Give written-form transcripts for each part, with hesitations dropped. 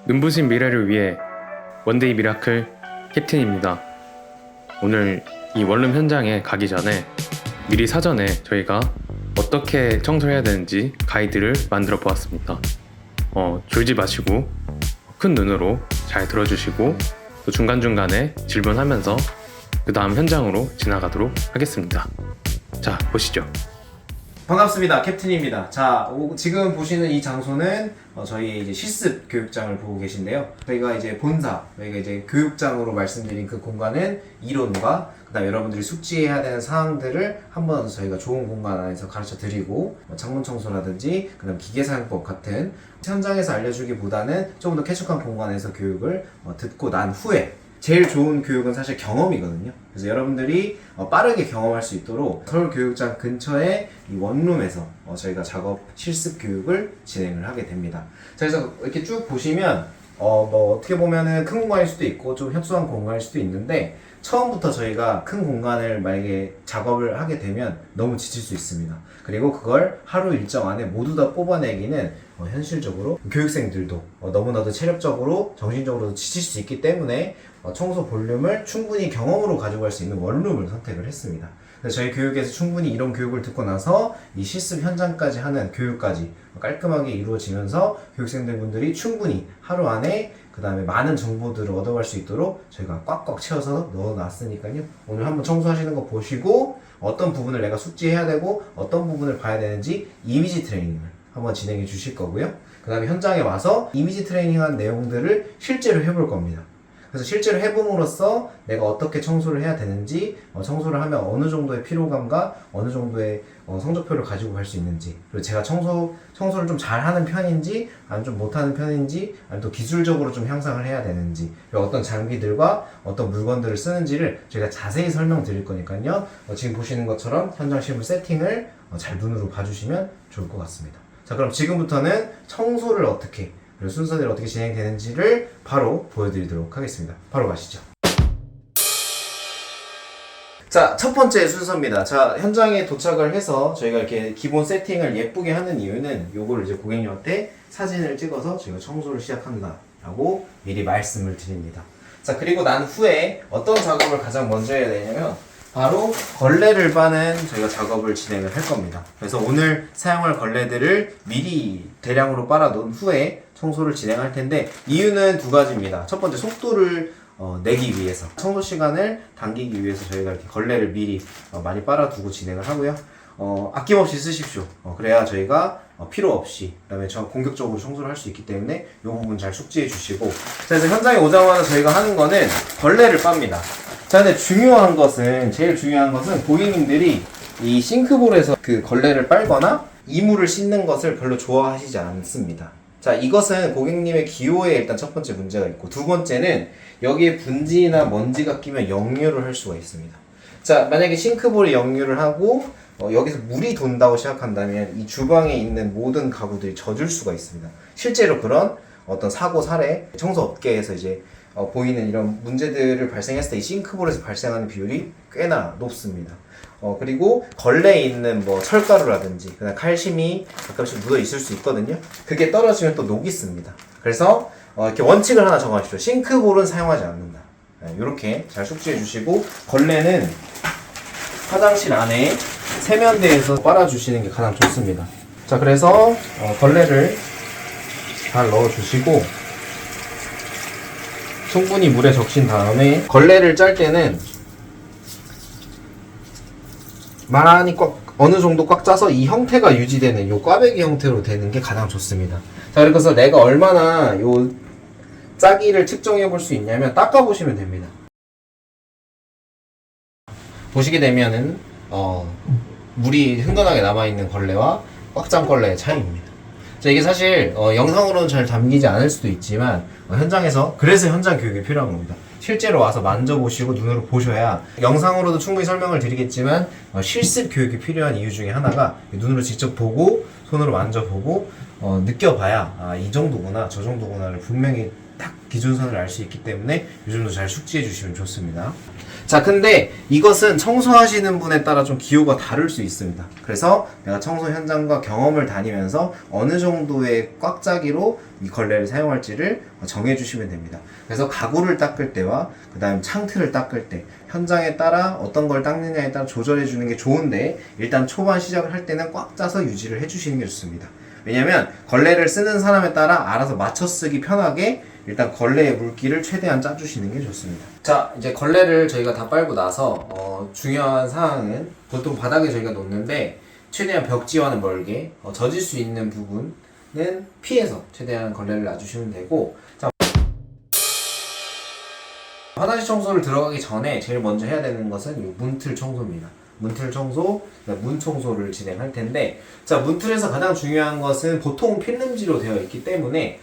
눈부신 미래를 위해 원데이 미라클 캡틴입니다. 오늘 이 원룸 현장에 가기 전에 미리 사전에 저희가 어떻게 청소해야 되는지 가이드를 만들어 보았습니다. 졸지 마시고 큰 눈으로 잘 들어주시고 또 중간중간에 질문하면서 그 다음 현장으로 지나가도록 하겠습니다. 자, 보시죠. 반갑습니다. 캡틴입니다. 자, 지금 보시는 이 장소는 저희 이제 실습 교육장을 보고 계신데요. 저희가 이제 본사, 저희가 이제 교육장으로 말씀드린 그 공간은 이론과 그다음 여러분들이 숙지해야 되는 사항들을 한 번 더 저희가 좋은 공간 안에서 가르쳐 드리고 창문 청소라든지 그다음 기계 사용법 같은 현장에서 알려주기보다는 조금 더 쾌적한 공간에서 교육을 듣고 난 후에 제일 좋은 교육은 사실 경험이거든요. 그래서 여러분들이 빠르게 경험할 수 있도록 서울교육장 근처에 이 원룸에서 저희가 작업 실습 교육을 진행을 하게 됩니다. 자, 그래서 이렇게 쭉 보시면 어떻게 보면은 큰 공간일 수도 있고 좀 협소한 공간일 수도 있는데 처음부터 저희가 큰 공간을 만약에 작업을 하게 되면 너무 지칠 수 있습니다. 그리고 그걸 하루 일정 안에 모두 다 뽑아내기는 현실적으로 교육생들도 너무나도 체력적으로 정신적으로도 지칠 수 있기 때문에 청소 볼륨을 충분히 경험으로 가져갈 수 있는 원룸을 선택을 했습니다. 그래서 저희 교육에서 충분히 이런 교육을 듣고 나서 이 실습 현장까지 하는 교육까지 깔끔하게 이루어지면서 교육생들분들이 충분히 하루 안에 그 다음에 많은 정보들을 얻어갈 수 있도록 저희가 꽉꽉 채워서 넣어놨으니까요. 오늘 한번 청소하시는 거 보시고 어떤 부분을 내가 숙지해야 되고 어떤 부분을 봐야 되는지 이미지 트레이닝을 한번 진행해 주실 거고요. 그 다음에 현장에 와서 이미지 트레이닝한 내용들을 실제로 해볼 겁니다. 그래서 실제로 해봄으로써 내가 어떻게 청소를 해야 되는지, 청소를 하면 어느 정도의 피로감과 어느 정도의 성적표를 가지고 갈 수 있는지, 그리고 제가 청소를 좀 잘하는 편인지, 아니면 좀 못하는 편인지, 아니면 또 기술적으로 좀 향상을 해야 되는지, 그리고 어떤 장비들과 어떤 물건들을 쓰는지를 제가 자세히 설명드릴 거니까요. 지금 보시는 것처럼 현장 실무 세팅을 잘 눈으로 봐주시면 좋을 것 같습니다. 자, 그럼 지금부터는 청소를 어떻게 그리고 순서대로 어떻게 진행되는지를 바로 보여드리도록 하겠습니다. 바로 가시죠. 자, 첫 번째 순서입니다. 자, 현장에 도착을 해서 저희가 이렇게 기본 세팅을 예쁘게 하는 이유는 요거를 이제 고객님한테 사진을 찍어서 저희가 청소를 시작한다 라고 미리 말씀을 드립니다. 자, 그리고 난 후에 어떤 작업을 가장 먼저 해야 되냐면 바로 걸레를 빠는 저희가 작업을 진행을 할 겁니다. 그래서 오늘 사용할 걸레들을 미리 대량으로 빨아놓은 후에 청소를 진행할 텐데 이유는 두 가지입니다. 첫 번째, 속도를 내기 위해서, 청소 시간을 당기기 위해서 저희가 이렇게 걸레를 미리 많이 빨아두고 진행을 하고요. 아낌없이 쓰십시오. 그래야 저희가 필요 없이 그다음에 공격적으로 청소를 할 수 있기 때문에 이 부분 잘 숙지해 주시고. 자, 그래서 현장에 오자마자 저희가 하는 거는 걸레를 빱니다. 자, 근데 제일 중요한 것은 고객님들이 이 싱크볼에서 그 걸레를 빨거나 이물을 씻는 것을 별로 좋아하시지 않습니다. 자, 이것은 고객님의 기호에 일단 첫 번째 문제가 있고, 두 번째는 여기에 분지나 먼지가 끼면 역류를 할 수가 있습니다. 자, 만약에 싱크볼에 역류를 하고 여기서 물이 돈다고 생각한다면 이 주방에 있는 모든 가구들이 젖을 수가 있습니다. 실제로 그런 어떤 사고 사례, 청소 업계에서 이제 보이는 이런 문제들을 발생했을 때 이 싱크볼에서 발생하는 비율이 꽤나 높습니다. 그리고 걸레에 있는 뭐 철가루라든지 그다음 칼슘이 가끔씩 묻어 있을 수 있거든요. 그게 떨어지면 또 녹이 씁니다. 그래서 이렇게 원칙을 하나 정하십시오. 싱크볼은 사용하지 않는다. 이렇게 잘 숙지해 주시고, 걸레는 화장실 안에 세면대에서 빨아주시는 게 가장 좋습니다. 자, 그래서 걸레를 잘 넣어주시고 충분히 물에 적신 다음에 걸레를 짤 때는 많이 어느 정도 꽉 짜서 이 형태가 유지되는 요 꽈배기 형태로 되는 게 가장 좋습니다. 자, 그래서 내가 얼마나 요 짜기를 측정해 볼 수 있냐면 닦아보시면 됩니다. 보시게 되면은 물이 흥건하게 남아있는 걸레와 꽉 짠 걸레의 차이입니다. 자, 이게 사실 영상으로는 잘 담기지 않을 수도 있지만 현장에서, 그래서 현장 교육이 필요한 겁니다. 실제로 와서 만져보시고 눈으로 보셔야, 영상으로도 충분히 설명을 드리겠지만 실습 교육이 필요한 이유 중에 하나가 눈으로 직접 보고 손으로 만져보고 느껴봐야 이 정도구나 저 정도구나를 분명히 딱 기준선을 알 수 있기 때문에 이 정도 잘 숙지해 주시면 좋습니다. 자, 근데 이것은 청소하시는 분에 따라 좀 기호가 다를 수 있습니다. 그래서 내가 청소 현장과 경험을 다니면서 어느 정도의 꽉 짜기로 이 걸레를 사용할지를 정해 주시면 됩니다. 그래서 가구를 닦을 때와 그 다음 창틀을 닦을 때 현장에 따라 어떤 걸 닦느냐에 따라 조절해 주는 게 좋은데, 일단 초반 시작을 할 때는 꽉 짜서 유지를 해 주시는 게 좋습니다. 왜냐면 걸레를 쓰는 사람에 따라 알아서 맞춰 쓰기 편하게 일단 걸레의 물기를 최대한 짜주시는 게 좋습니다. 자, 이제 걸레를 저희가 다 빨고 나서 중요한 사항은, 보통 바닥에 저희가 놓는데 최대한 벽지와는 멀게 젖을 수 있는 부분은 피해서 최대한 걸레를 놔주시면 되고, 자, 화장실 청소를 들어가기 전에 제일 먼저 해야 되는 것은 이 문틀 청소입니다. 문틀 청소, 문 청소를 진행할 텐데, 자, 문틀에서 가장 중요한 것은 보통 필름지로 되어 있기 때문에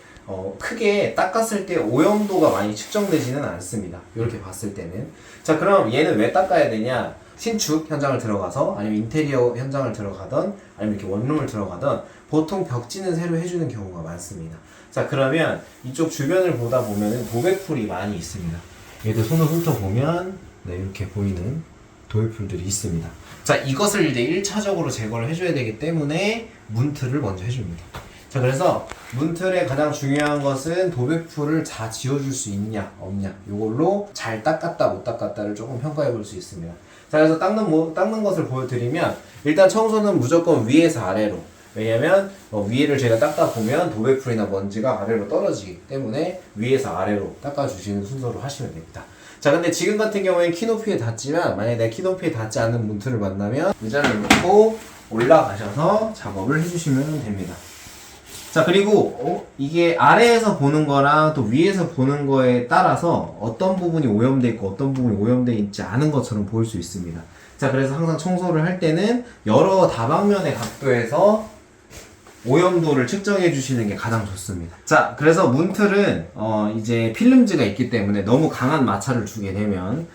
크게 닦았을 때 오염도가 많이 측정되지는 않습니다. 이렇게 봤을 때는. 자, 그럼 얘는 왜 닦아야 되냐? 신축 현장을 들어가서, 아니면 인테리어 현장을 들어가던, 아니면 이렇게 원룸을 들어가던 보통 벽지는 새로 해주는 경우가 많습니다. 자, 그러면 이쪽 주변을 보다 보면은 도배풀이 많이 있습니다. 얘도 손을 훑어보면 이렇게 보이는 도배풀들이 있습니다. 자, 이것을 이제 1차적으로 제거를 해줘야 되기 때문에 문틀을 먼저 해줍니다. 자, 그래서 문틀의 가장 중요한 것은 도배풀을 다 지워줄 수 있냐 없냐, 이걸로 잘 닦았다 못 닦았다를 조금 평가해 볼 수 있습니다. 자, 그래서 닦는 것을 보여드리면, 일단 청소는 무조건 위에서 아래로, 왜냐면 위에를 제가 닦다 보면 도배풀이나 먼지가 아래로 떨어지기 때문에 위에서 아래로 닦아주시는 순서로 하시면 됩니다. 자, 근데 지금 같은 경우에는 키높이에 닿지만, 만약에 내 키높이에 닿지 않는 문틀을 만나면 의자를 놓고 올라가셔서 작업을 해주시면 됩니다. 자, 그리고 이게 아래에서 보는 거랑 또 위에서 보는 거에 따라서 어떤 부분이 오염돼 있고 어떤 부분이 오염돼 있지 않은 것처럼 보일 수 있습니다. 자, 그래서 항상 청소를 할 때는 여러 다방면의 각도에서 오염도를 측정해 주시는 게 가장 좋습니다. 자, 그래서 문틀은 이제 필름지가 있기 때문에 너무 강한 마찰을 주게 되면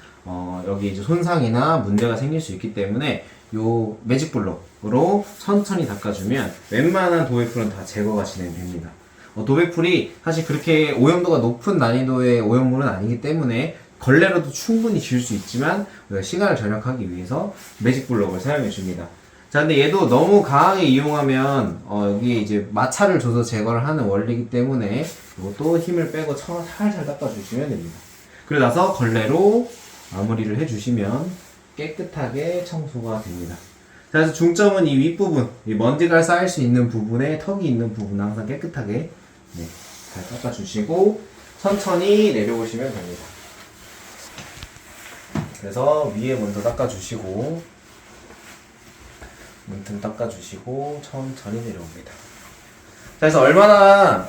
여기 이제 손상이나 문제가 생길 수 있기 때문에 요 매직 블록으로 천천히 닦아주면 웬만한 도배풀은 다 제거가 진행됩니다. 도배풀이 사실 그렇게 오염도가 높은 난이도의 오염물은 아니기 때문에 걸레로도 충분히 지울 수 있지만 우리가 시간을 절약하기 위해서 매직 블록을 사용해 줍니다. 자, 근데 얘도 너무 강하게 이용하면 여기에 이제 마찰을 줘서 제거를 하는 원리이기 때문에 이것도 힘을 빼고 살살 닦아주시면 됩니다. 그리고 나서 걸레로 마무리를 해주시면 깨끗하게 청소가 됩니다. 자, 그래서 중점은 이 윗부분, 이 먼지가 쌓일 수 있는 부분에 턱이 있는 부분은 항상 깨끗하게 잘 닦아주시고 천천히 내려오시면 됩니다. 그래서 위에 먼저 닦아주시고 문틈 닦아주시고 천천히 내려옵니다. 자, 그래서 얼마나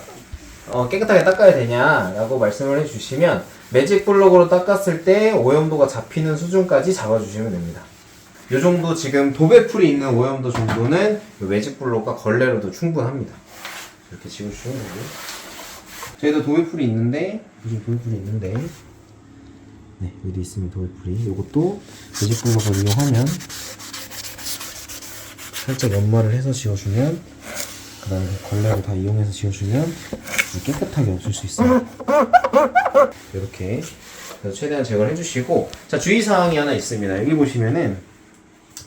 깨끗하게 닦아야 되냐라고 말씀을 해주시면, 매직 블록으로 닦았을 때 오염도가 잡히는 수준까지 잡아주시면 됩니다. 이 정도 지금 도배풀이 있는 오염도 정도는 매직 블록과 걸레로도 충분합니다. 이렇게 지워주시면 되고요. 저희도 도배풀이 있는데, 여기도 있으면 도배풀이, 이것도 매직 블록을 이용하면 살짝 연마를 해서 지워주면, 그 다음에 걸레를 다 이용해서 지워주면 깨끗하게 없앨 수 있어요. 이렇게 최대한 제거를 해주시고, 자, 주의사항이 하나 있습니다. 여기 보시면은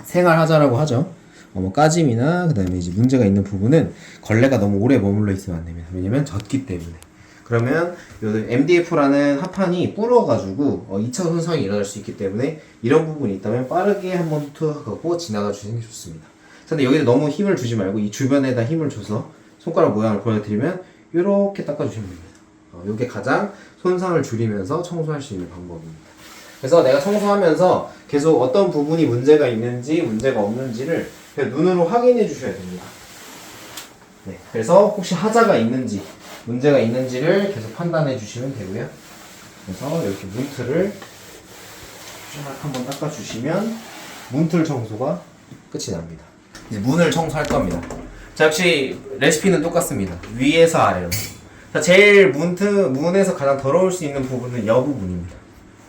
생활하자라고 하죠. 뭐 까짐이나 그 다음에 이제 문제가 있는 부분은 걸레가 너무 오래 머물러 있으면 안 됩니다. 왜냐면 젖기 때문에. 그러면 요 MDF라는 합판이 불어가지고 2차 손상이 일어날 수 있기 때문에 이런 부분이 있다면 빠르게 한번 투하하고 지나가 주시는 게 좋습니다. 근데 여기다 너무 힘을 주지 말고 이 주변에다 힘을 줘서 손가락 모양을 보여드리면 이렇게 닦아주시면 됩니다. 이게 가장 손상을 줄이면서 청소할 수 있는 방법입니다. 그래서 내가 청소하면서 계속 어떤 부분이 문제가 있는지 문제가 없는지를 그냥 눈으로 확인해 주셔야 됩니다. 그래서 혹시 하자가 있는지 문제가 있는지를 계속 판단해 주시면 되고요. 그래서 이렇게 문틀을 쫙 한번 닦아주시면 문틀 청소가 끝이 납니다. 이제 문을 청소할 겁니다. 자, 역시 레시피는 똑같습니다. 위에서 아래로. 자, 제일 문에서 가장 더러울 수 있는 부분은 이 부분입니다.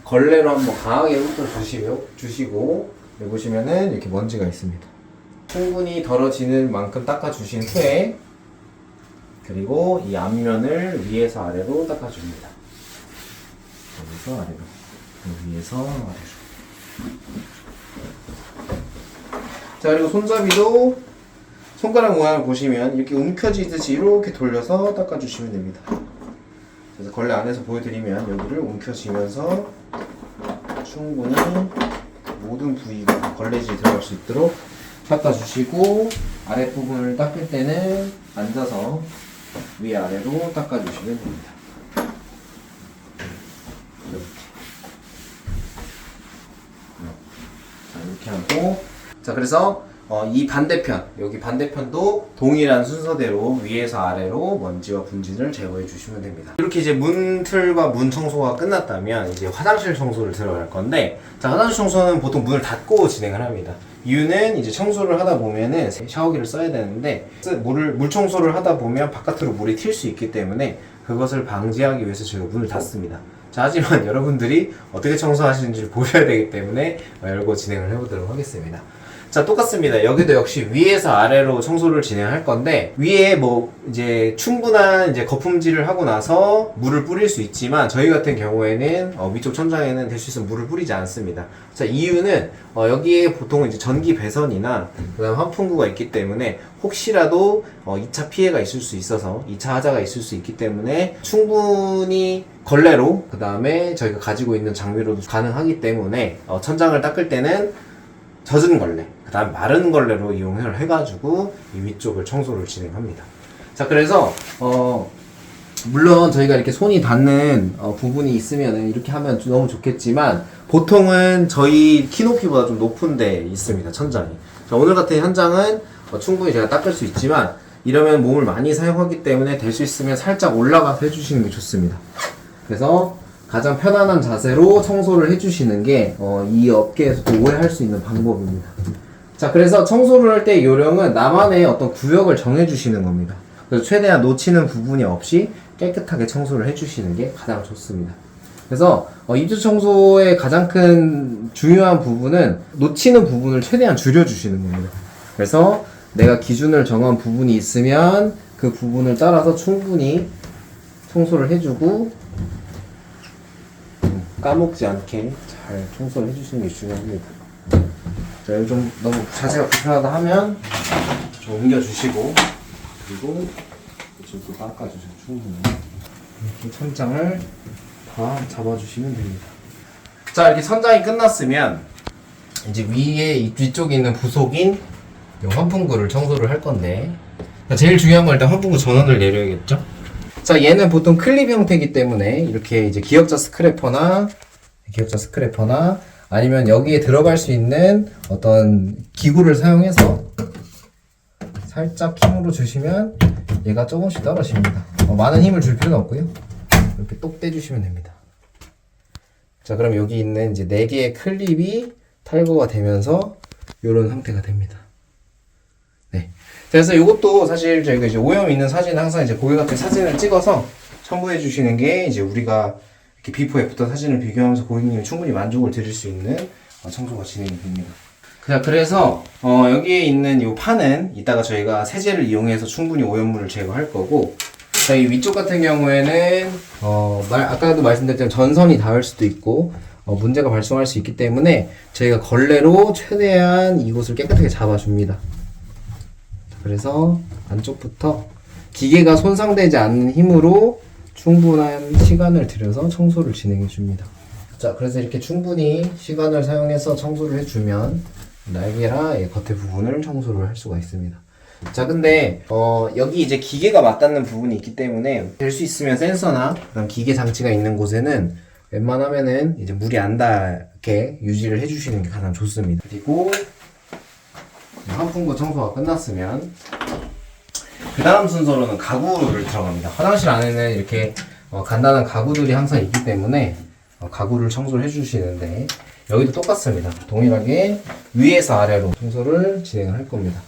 걸레로 한번 강하게 훑어주시고 여기 보시면은 이렇게 먼지가 있습니다. 충분히 덜어지는 만큼 닦아주신 후에 그리고 이 앞면을 위에서 아래로 닦아줍니다. 여기서 아래로, 위에서 아래로. 자, 그리고 손잡이도 손가락 모양을 보시면 이렇게 움켜쥐듯이 이렇게 돌려서 닦아주시면 됩니다. 그래서 걸레 안에서 보여드리면 여기를 움켜쥐면서 충분히 모든 부위가 다 걸레질이 들어갈 수 있도록 닦아주시고, 아랫부분을 닦을 때는 앉아서 위아래로 닦아주시면 됩니다. 이렇게 하고, 자, 그래서 이 반대편, 여기 반대편도 동일한 순서대로 위에서 아래로 먼지와 분진을 제거해 주시면 됩니다. 이렇게 이제 문틀과 문 청소가 끝났다면 이제 화장실 청소를 들어갈 건데, 자, 화장실 청소는 보통 문을 닫고 진행을 합니다. 이유는 이제 청소를 하다 보면은 샤워기를 써야 되는데, 물 청소를 하다 보면 바깥으로 물이 튈 수 있기 때문에 그것을 방지하기 위해서 저희가 문을 닫습니다. 자, 하지만 여러분들이 어떻게 청소하시는지를 보셔야 되기 때문에 열고 진행을 해보도록 하겠습니다. 자, 똑같습니다. 여기도 역시 위에서 아래로 청소를 진행할 건데, 위에 뭐 이제 충분한 이제 거품질을 하고 나서 물을 뿌릴 수 있지만, 저희 같은 경우에는 위쪽 천장에는 될 수 있으면 물을 뿌리지 않습니다. 자, 이유는 여기에 보통 이제 전기 배선이나 그다음 환풍구가 있기 때문에 혹시라도 2차 피해가 있을 수 있어서 2차 하자가 있을 수 있기 때문에 충분히 걸레로, 그 다음에 저희가 가지고 있는 장비로도 가능하기 때문에 천장을 닦을 때는 젖은 걸레, 그 다음 마른 걸레로 이용을 해가지고 이 위쪽을 청소를 진행합니다. 자, 그래서 물론 저희가 이렇게 손이 닿는 부분이 있으면 이렇게 하면 너무 좋겠지만, 보통은 저희 키높이보다 좀 높은 데 있습니다, 천장이. 자, 오늘 같은 현장은 충분히 제가 닦을 수 있지만, 이러면 몸을 많이 사용하기 때문에 될 수 있으면 살짝 올라가서 해주시는 게 좋습니다. 그래서 가장 편안한 자세로 청소를 해주시는 게 이 업계에서도 오해할 수 있는 방법입니다. 자, 그래서 청소를 할 때 요령은 나만의 어떤 구역을 정해주시는 겁니다. 그래서 최대한 놓치는 부분이 없이 깨끗하게 청소를 해주시는 게 가장 좋습니다. 그래서 입주 청소의 가장 큰 중요한 부분은 놓치는 부분을 최대한 줄여주시는 겁니다. 그래서 내가 기준을 정한 부분이 있으면 그 부분을 따라서 충분히 청소를 해주고, 까먹지 않게 잘 청소를 해주시는 게 중요합니다. 자, 여기 좀 너무 자세가 불편하다 하면 좀 옮겨주시고, 그리고 이쪽도 닦아주세요. 충분히 이렇게 천장을 다 잡아주시면 됩니다. 자, 이렇게 천장이 끝났으면 이제 위쪽에 있는 부속인 이 환풍구를 청소를 할 건데, 제일 중요한 건 일단 환풍구 전원을 내려야겠죠? 자, 얘는 보통 클립 형태이기 때문에 이렇게 이제 기역자 스크래퍼나 아니면 여기에 들어갈 수 있는 어떤 기구를 사용해서 살짝 힘으로 주시면 얘가 조금씩 떨어집니다. 많은 힘을 줄 필요는 없고요. 이렇게 똑 떼주시면 됩니다. 자, 그럼 여기 있는 이제 4개의 클립이 탈거가 되면서 이런 상태가 됩니다. 네. 그래서 이것도 사실 저희가 이제 오염 있는 사진을 항상 이제 고객한테 사진을 찍어서 첨부해 주시는 게 이제 우리가 이렇게 비포 애프터 사진을 비교하면서 고객님이 충분히 만족을 드릴 수 있는 청소가 진행이 됩니다. 자, 그래서 여기에 있는 이 판은 이따가 저희가 세제를 이용해서 충분히 오염물을 제거할 거고, 자, 이 위쪽 같은 경우에는 아까도 말씀드렸지만 전선이 닿을 수도 있고 문제가 발생할 수 있기 때문에 저희가 걸레로 최대한 이곳을 깨끗하게 잡아줍니다. 그래서 안쪽부터 기계가 손상되지 않는 힘으로 충분한 시간을 들여서 청소를 진행해 줍니다. 자, 그래서 이렇게 충분히 시간을 사용해서 청소를 해주면 날개라 겉에 부분을 청소를 할 수가 있습니다. 자, 근데 여기 이제 기계가 맞닿는 부분이 있기 때문에 될 수 있으면 센서나 그런 기계 장치가 있는 곳에는 웬만하면은 이제 물이 안 닿게 유지를 해주시는 게 가장 좋습니다. 그리고 환풍구 청소가 끝났으면 그 다음 순서로는 가구를 들어갑니다. 화장실 안에는 이렇게 간단한 가구들이 항상 있기 때문에 가구를 청소를 해주시는데, 여기도 똑같습니다. 동일하게 위에서 아래로 청소를 진행을 할 겁니다.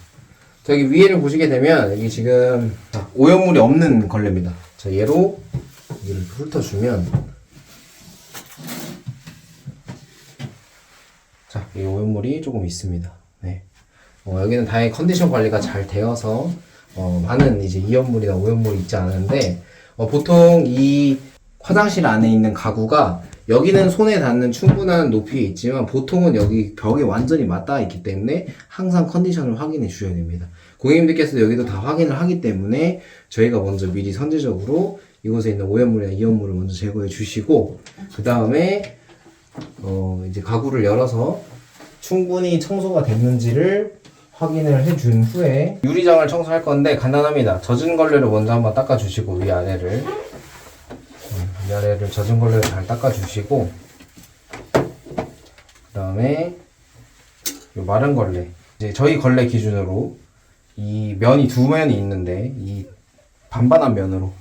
저기 위에를 보시게 되면 여기 지금 오염물이 없는 걸레입니다. 자, 얘로 여기를 훑어주면, 자, 이 오염물이 조금 있습니다. 네. 여기는 다행히 컨디션 관리가 잘 되어서 많은 이제 이연물이나 오연물이 있지 않은데, 보통 이 화장실 안에 있는 가구가 여기는 손에 닿는 충분한 높이에 있지만 보통은 여기 벽에 완전히 맞닿아 있기 때문에 항상 컨디션을 확인해 주셔야 됩니다. 고객님들께서도 여기도 다 확인을 하기 때문에 저희가 먼저 미리 선제적으로 이곳에 있는 오염물이나 이연물을 먼저 제거해 주시고, 그 다음에 이제 가구를 열어서 충분히 청소가 됐는지를 확인을 해준 후에 유리장을 청소할 건데 간단합니다. 젖은 걸레로 먼저 한번 닦아주시고, 위아래를 젖은 걸레로 잘 닦아주시고, 그 다음에 마른 걸레, 이제 저희 걸레 기준으로 이 면이 두 면이 있는데 이 반반한 면으로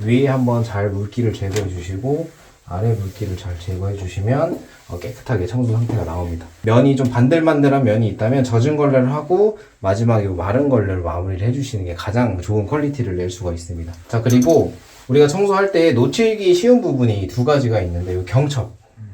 위에 한번 잘 물기를 제거해 주시고 아래 물기를 잘 제거해 주시면 깨끗하게 청소 상태가 나옵니다. 면이 좀 반들반들한 면이 있다면 젖은 걸레를 하고 마지막에 마른 걸레로 마무리를 해주시는 게 가장 좋은 퀄리티를 낼 수가 있습니다. 자, 그리고 우리가 청소할 때 놓치기 쉬운 부분이 두 가지가 있는데, 이 경첩,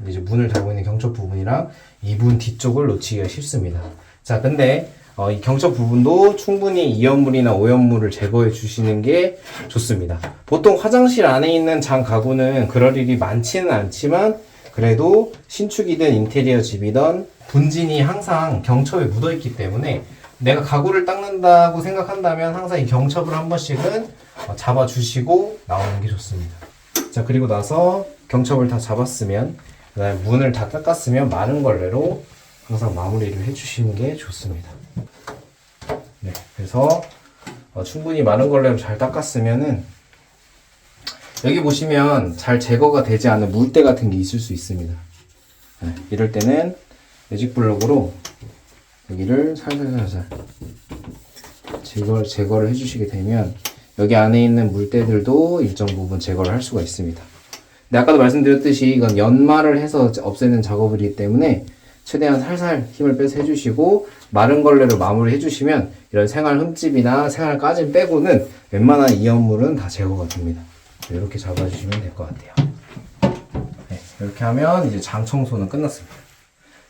이제 문을 달고 있는 경첩 부분이랑 이 문 뒤쪽을 놓치기가 쉽습니다. 자, 근데 이 경첩 부분도 충분히 이연물이나 오연물을 제거해 주시는 게 좋습니다. 보통 화장실 안에 있는 장 가구는 그럴 일이 많지는 않지만 그래도 신축이든 인테리어 집이든 분진이 항상 경첩에 묻어 있기 때문에 내가 가구를 닦는다고 생각한다면 항상 이 경첩을 한 번씩은 잡아 주시고 나오는 게 좋습니다. 자, 그리고 나서 경첩을 다 잡았으면, 그 다음에 문을 다 닦았으면 마른 걸레로 항상 마무리를 해주시는 게 좋습니다. 네, 그래서 충분히 마른 걸레로 잘 닦았으면은 여기 보시면 잘 제거가 되지 않은 물때 같은 게 있을 수 있습니다. 네, 이럴 때는 매직 블록으로 여기를 살살살살 제거를 해주시게 되면 여기 안에 있는 물때들도 일정 부분 제거를 할 수가 있습니다. 근데 아까도 말씀드렸듯이 이건 연마를 해서 없애는 작업이기 때문에 최대한 살살 힘을 빼서 해주시고, 마른 걸레로 마무리 해주시면 이런 생활 흠집이나 생활 까짐 빼고는 웬만한 이연물은 다 제거가 됩니다. 이렇게 잡아주시면 될 것 같아요. 네, 이렇게 하면 이제 장 청소는 끝났습니다.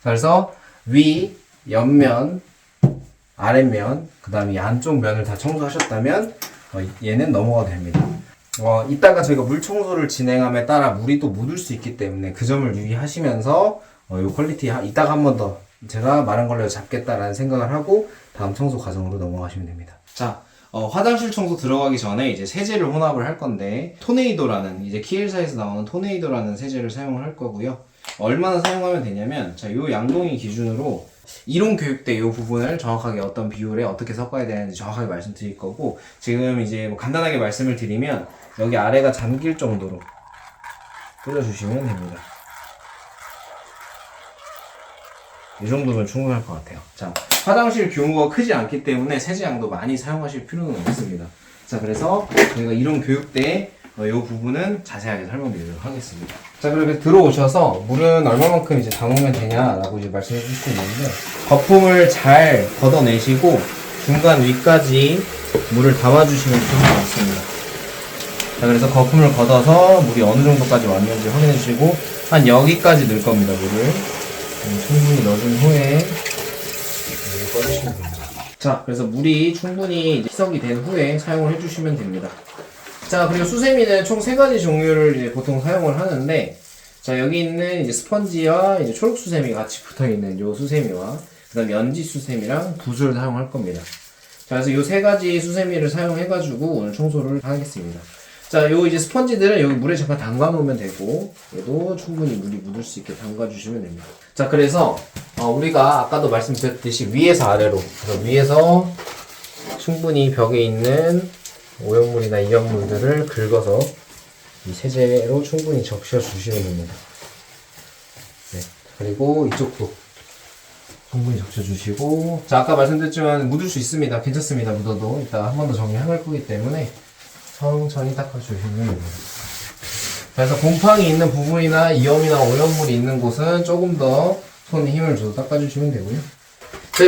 자, 그래서 위, 옆면, 아랫면, 그 다음에 이 안쪽 면을 다 청소하셨다면 얘는 넘어가도 됩니다. 이따가 저희가 물 청소를 진행함에 따라 물이 또 묻을 수 있기 때문에 그 점을 유의하시면서 이 퀄리티 이따가 한 번 더 제가 마른 걸레로 잡겠다라는 생각을 하고 다음 청소 과정으로 넘어가시면 됩니다. 자, 화장실 청소 들어가기 전에 이제 세제를 혼합을 할 건데, 토네이도라는, 이제 키엘사에서 나오는 토네이도라는 세제를 사용을 할 거고요. 얼마나 사용하면 되냐면, 자, 요 양동이 기준으로 이론 교육 때 이 부분을 정확하게 어떤 비율에 어떻게 섞어야 되는지 정확하게 말씀드릴 거고, 지금 이제 뭐 간단하게 말씀을 드리면 여기 아래가 잠길 정도로 뿌려주시면 됩니다. 이 정도면 충분할 것 같아요. 자, 화장실 규모가 크지 않기 때문에 세제 양도 많이 사용하실 필요는 없습니다. 자, 그래서 저희가 이론 교육 때 이 부분은 자세하게 설명드리도록 하겠습니다. 자, 그렇게 들어오셔서 물은 얼마만큼 이제 담으면 되냐라고 이제 말씀해 주실 수 있는데, 거품을 잘 걷어내시고 중간 위까지 물을 담아주시면 좋을 것 같습니다. 자, 그래서 거품을 걷어서 물이 어느 정도까지 왔는지 확인해 주시고, 한 여기까지 넣을 겁니다, 물을. 충분히 넣어준 후에 물을 꺼주시면 됩니다. 자, 그래서 물이 충분히 희석이 된 후에 사용을 해주시면 됩니다. 자, 그리고 수세미는 총 3가지 종류를 이제 보통 사용을 하는데, 자, 여기 있는 이제 스펀지와 이제 초록 수세미가 같이 붙어 있는 요 수세미와, 그 다음 연지 수세미랑 붓을 사용할 겁니다. 자, 그래서 요 3가지 수세미를 사용해가지고 오늘 청소를 하겠습니다. 자, 요 이제 스펀지들은 여기 물에 잠깐 담가 놓으면 되고, 얘도 충분히 물이 묻을 수 있게 담가 주시면 됩니다. 자, 그래서 우리가 아까도 말씀드렸듯이 위에서 아래로, 그래서 위에서 충분히 벽에 있는 오염물이나 이연물들을 긁어서 이 세제로 충분히 적셔 주시면 됩니다. 네, 그리고 이쪽도 충분히 적셔 주시고, 자, 아까 말씀드렸지만 묻을 수 있습니다. 괜찮습니다. 묻어도 이따 한 번 더 정리할 거기 때문에 천천히 닦아주시면 됩니다. 그래서 곰팡이 있는 부분이나 이염이나 오염물이 있는 곳은 조금 더 손에 힘을 줘서 닦아주시면 되고요.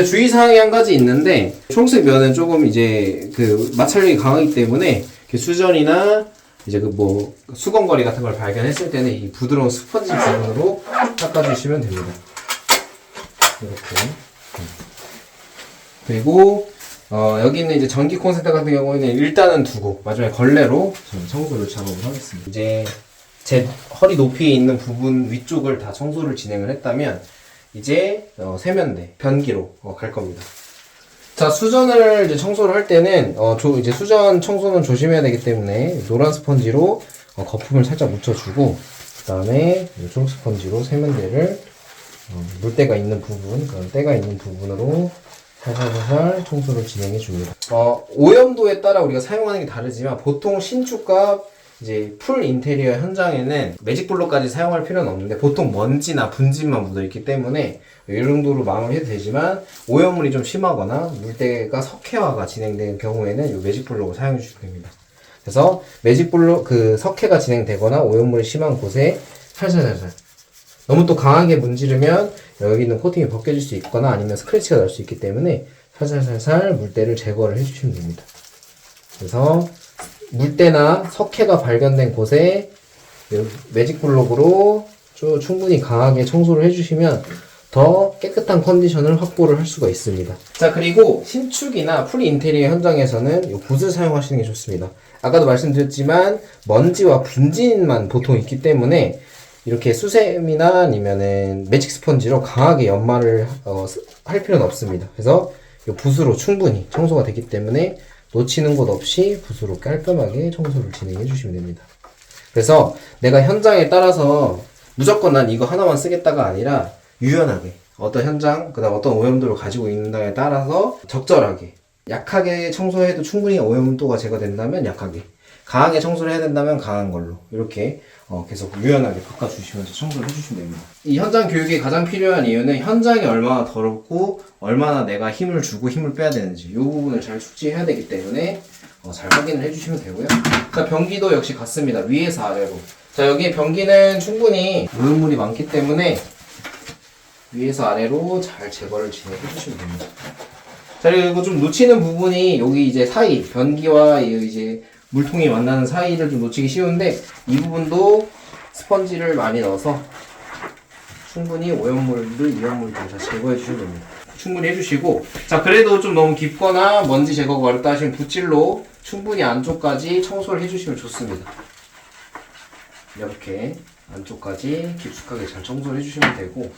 주의사항이 한 가지 있는데, 초록색 면은 조금 이제 그 마찰력이 강하기 때문에 수전이나 이제 그 뭐 수건거리 같은 걸 발견했을 때는 이 부드러운 스펀지 부분으로 닦아주시면 됩니다. 이렇게. 그리고 여기 있는 이제 전기 콘센트 같은 경우에는 일단은 두고 마지막에 걸레로 저는 청소를 작업을 하겠습니다. 이제 제 허리 높이에 있는 부분 위쪽을 다 청소를 진행을 했다면 이제 세면대, 변기로 갈 겁니다. 자, 수전을 이제 청소를 할 때는 이제 수전 청소는 조심해야 되기 때문에 노란 스펀지로 거품을 살짝 묻혀주고 그 다음에 총 스펀지로 세면대를 물때가 있는 부분, 그런 때가 있는 부분으로 살살살살 청소를 진행해 줍니다. 오염도에 따라 우리가 사용하는 게 다르지만 보통 신축과 이제 풀 인테리어 현장에는 매직블록까지 사용할 필요는 없는데 보통 먼지나 분진만 묻어있기 때문에 이 정도로 마무리해도 되지만 오염물이 좀 심하거나 물때가 석회화가 진행되는 경우에는 이 매직블록을 사용해 주시면 됩니다. 그래서 매직블록 석회가 진행되거나 오염물이 심한 곳에 살살살살 너무 또 강하게 문지르면 여기 있는 코팅이 벗겨질 수 있거나 아니면 스크래치가 날 수 있기 때문에 살살살살 물때를 제거를 해주시면 됩니다. 그래서 물때나 석회가 발견된 곳에 매직블록으로 충분히 강하게 청소를 해주시면 더 깨끗한 컨디션을 확보를 할 수가 있습니다. 자, 그리고 신축이나 풀 인테리어 현장에서는 이 붓을 사용하시는 게 좋습니다. 아까도 말씀드렸지만 먼지와 분진만 보통 있기 때문에 이렇게 수세미나 아니면은 매직 스펀지로 강하게 연마를 할 필요는 없습니다. 그래서 이 붓으로 충분히 청소가 되기 때문에 놓치는 곳 없이 붓으로 깔끔하게 청소를 진행해 주시면 됩니다. 그래서 내가 현장에 따라서 무조건 난 이거 하나만 쓰겠다가 아니라 유연하게 어떤 현장, 그 다음 어떤 오염도를 가지고 있는가에 따라서 적절하게 약하게 청소해도 충분히 오염도가 제거된다면 약하게, 강하게 청소를 해야 된다면 강한 걸로 이렇게 계속 유연하게 바꿔주시면서 청소를 해주시면 됩니다. 이 현장 교육이 가장 필요한 이유는 현장이 얼마나 더럽고 얼마나 내가 힘을 주고 힘을 빼야 되는지 이 부분을 잘 숙지해야 되기 때문에 잘 확인을 해주시면 되고요. 자, 변기도 역시 같습니다. 위에서 아래로. 자, 여기 변기는 충분히 오염물이 많기 때문에 위에서 아래로 잘 제거를 진행해 주시면 됩니다. 자, 그리고 좀 놓치는 부분이 여기 이제 사이, 변기와 이제 물통이 만나는 사이를 좀 놓치기 쉬운데 이 부분도 스펀지를 많이 넣어서 충분히 오염물들, 이염물들 다 제거해 주시면 됩니다. 충분히 해주시고, 자, 그래도 좀 너무 깊거나 먼지 제거가 어렵다 하시면 붓질로 충분히 안쪽까지 청소를 해주시면 좋습니다. 이렇게 안쪽까지 깊숙하게 잘 청소를 해주시면 되고,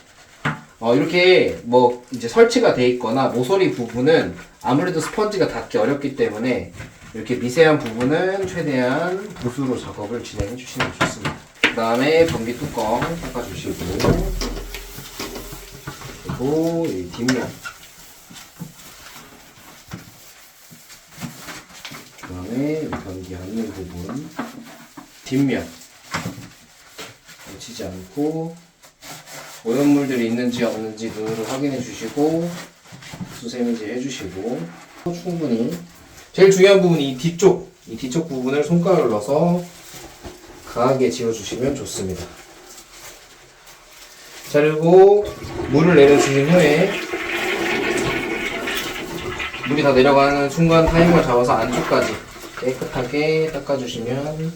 이렇게 뭐 이제 설치가 돼 있거나 모서리 부분은 아무래도 스펀지가 닿기 어렵기 때문에 이렇게 미세한 부분은 최대한 붓으로 작업을 진행해 주시면 좋습니다. 그 다음에 변기 뚜껑 닦아주시고, 그리고 이 뒷면, 그 다음에 변기 앉는 부분 뒷면 놓치지 않고 오염물들이 있는지 없는지 눈으로 확인해 주시고 수세미질 해주시고 충분히 제일 중요한 부분이 이 뒤쪽 부분을 손가락을 넣어서 강하게 지워주시면 좋습니다. 자, 그리고 물을 내려주신 후에 물이 다 내려가는 순간 타이머를 잡아서 안쪽까지 깨끗하게 닦아주시면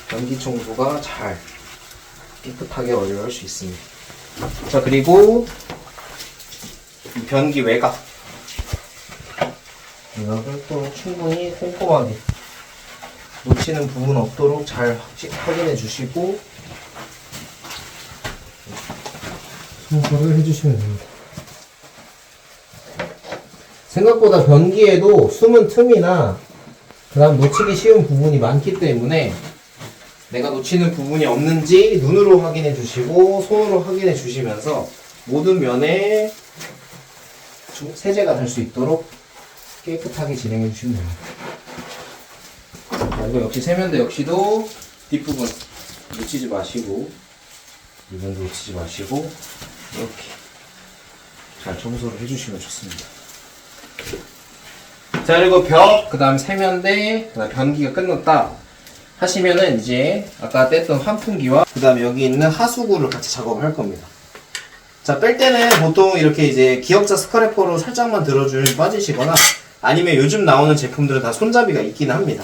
변기 청소가 잘 깨끗하게 완료할 수 있습니다. 자, 그리고 이 변기 외곽을 또 충분히 꼼꼼하게 놓치는 부분 없도록 잘 확인해 주시고 청소를 해주시면 됩니다. 생각보다 변기에도 숨은 틈이나 그 다음 놓치기 쉬운 부분이 많기 때문에 내가 놓치는 부분이 없는지 눈으로 확인해 주시고 손으로 확인해 주시면서 모든 면에 세제가 될 수 있도록 깨끗하게 진행해 주시면 됩니다. 그리고 역시 세면대 역시도 뒷부분 놓치지 마시고 이번도 놓치지 마시고 이렇게 잘 청소를 해주시면 좋습니다. 자, 그리고 벽, 그 다음 세면대, 그 다음 변기가 끝났다 하시면은 이제 아까 뗐던 환풍기와 그 다음에 여기 있는 하수구를 같이 작업을 할 겁니다. 자, 뺄 때는 보통 이렇게 이제 기역자 스크래퍼로 살짝만 들어주면 빠지시거나 아니면 요즘 나오는 제품들은 다 손잡이가 있긴 합니다.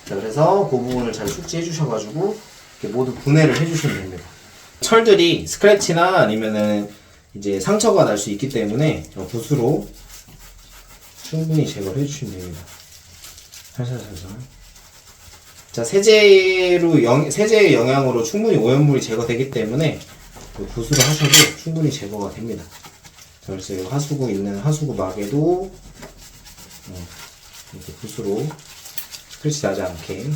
자, 그래서 그 부분을 잘 숙지해 주셔가지고 이렇게 모두 분해를 해주시면 됩니다. 철들이 스크래치나 아니면은 이제 상처가 날 수 있기 때문에 붓으로 충분히 제거를 해주시면 됩니다. 살살살살. 자, 세제의 영향으로 충분히 오염물이 제거되기 때문에 붓으로 하셔도 충분히 제거가 됩니다. 자, 그래서 이 하수구 있는 하수구 막에도 이렇게 붓으로 스크래치 나지 않게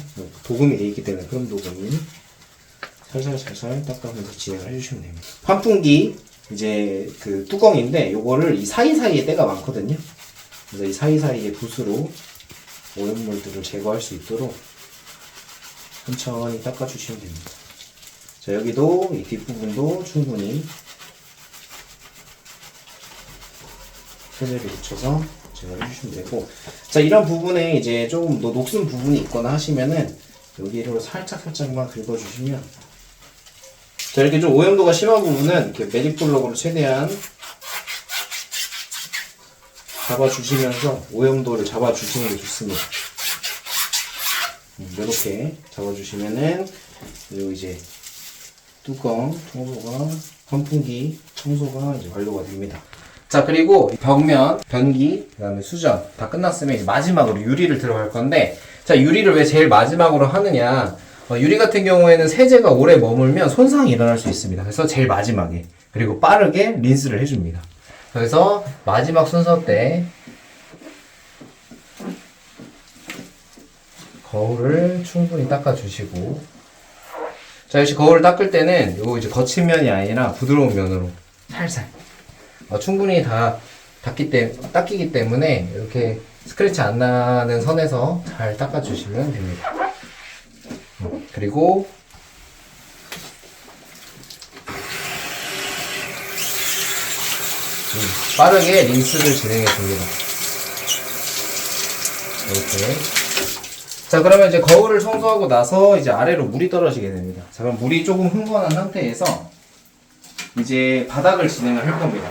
도금이 되어 있기 때문에 크롬 도금이 살살살살 닦아면서 진행을 해주시면 됩니다. 환풍기 이제 그 뚜껑인데 요거를 이 사이사이에 때가 많거든요. 그래서 이 사이사이에 붓으로 오염물들을 제거할 수 있도록 천천히 닦아주시면 됩니다. 자, 여기도 이 뒷부분도 충분히 세제를 묻혀서 제거를 해주시면 되고, 자, 이런 부분에 이제 조금 더 녹슨 부분이 있거나 하시면은 여기로 살짝만 긁어주시면, 자, 이렇게 좀 오염도가 심한 부분은 이렇게 매직 블럭으로 최대한 잡아주시면서 오염도를 잡아주시는 게 좋습니다. 이렇게 잡아주시면은 그리고 이제 뚜껑 청소가 환풍기 청소가 이제 완료가 됩니다. 자, 그리고 벽면, 변기, 그 다음에 수전 다 끝났으면 이제 마지막으로 유리를 들어갈 건데, 자, 유리를 왜 제일 마지막으로 하느냐, 유리 같은 경우에는 세제가 오래 머물면 손상이 일어날 수 있습니다. 그래서 제일 마지막에, 그리고 빠르게 린스를 해줍니다. 그래서 마지막 순서 때 거울을 충분히 닦아주시고, 자, 역시 거울을 닦을 때는 요거 이제 거친 면이 아니라 부드러운 면으로 살살 충분히 다 닦이기 때문에 이렇게 스크래치 안 나는 선에서 잘 닦아주시면 됩니다. 그리고 빠르게 린스를 진행해 줍니다. 이렇게. 자, 그러면 이제 거울을 청소하고 나서 이제 아래로 물이 떨어지게 됩니다. 자, 그럼 물이 조금 흥건한 상태에서 이제 바닥을 진행을 할 겁니다.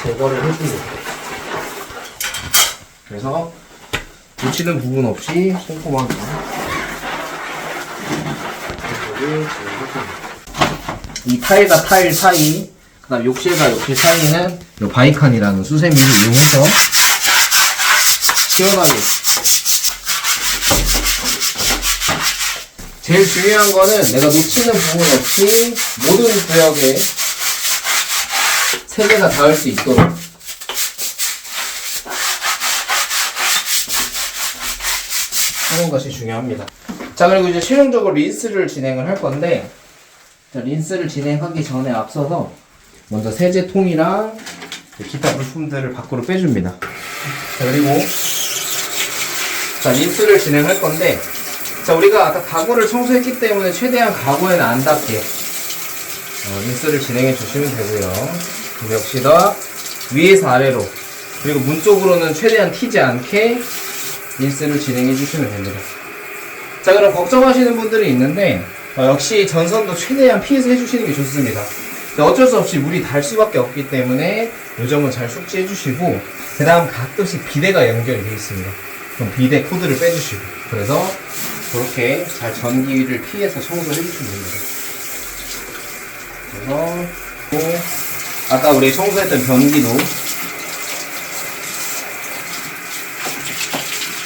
제거를 해줍니다. 그래서 묻히는 부분 없이 꼼꼼하게 제거를 진행할 겁니다. 이 타일과 타일 사이, 그 다음 욕실과 욕실 사이는 이 바이칸이라는 수세미를 이용해서 시원하게. 제일 중요한 거는 내가 놓치는 부분 없이 모든 구역에 세제가 닿을 수 있도록 하는 것이 중요합니다. 자, 그리고 이제 최종적으로 린스를 진행을 할 건데, 자, 린스를 진행하기 전에 앞서서 먼저 세제통이랑 기타 물품들을 밖으로 빼줍니다. 자, 그리고 자, 린스를 진행할 건데, 자, 우리가 아까 가구를 청소했기 때문에 최대한 가구에는 안 닿게 린스를 진행해 주시면 되고요. 역시나 위에서 아래로, 그리고 문 쪽으로는 최대한 튀지 않게 린스를 진행해 주시면 됩니다. 자, 그럼 걱정하시는 분들이 있는데 역시 전선도 최대한 피해서 해주시는 게 좋습니다. 어쩔 수 없이 물이 달 수밖에 없기 때문에 이 점은 잘 숙지해 주시고, 그 다음 가끔씩 비데가 연결이 되어 있습니다. 그럼 비데 코드를 빼주시고, 그래서 그렇게 잘 전기를 피해서 청소를 해주시면 됩니다. 그래서 아까 우리 청소했던 변기도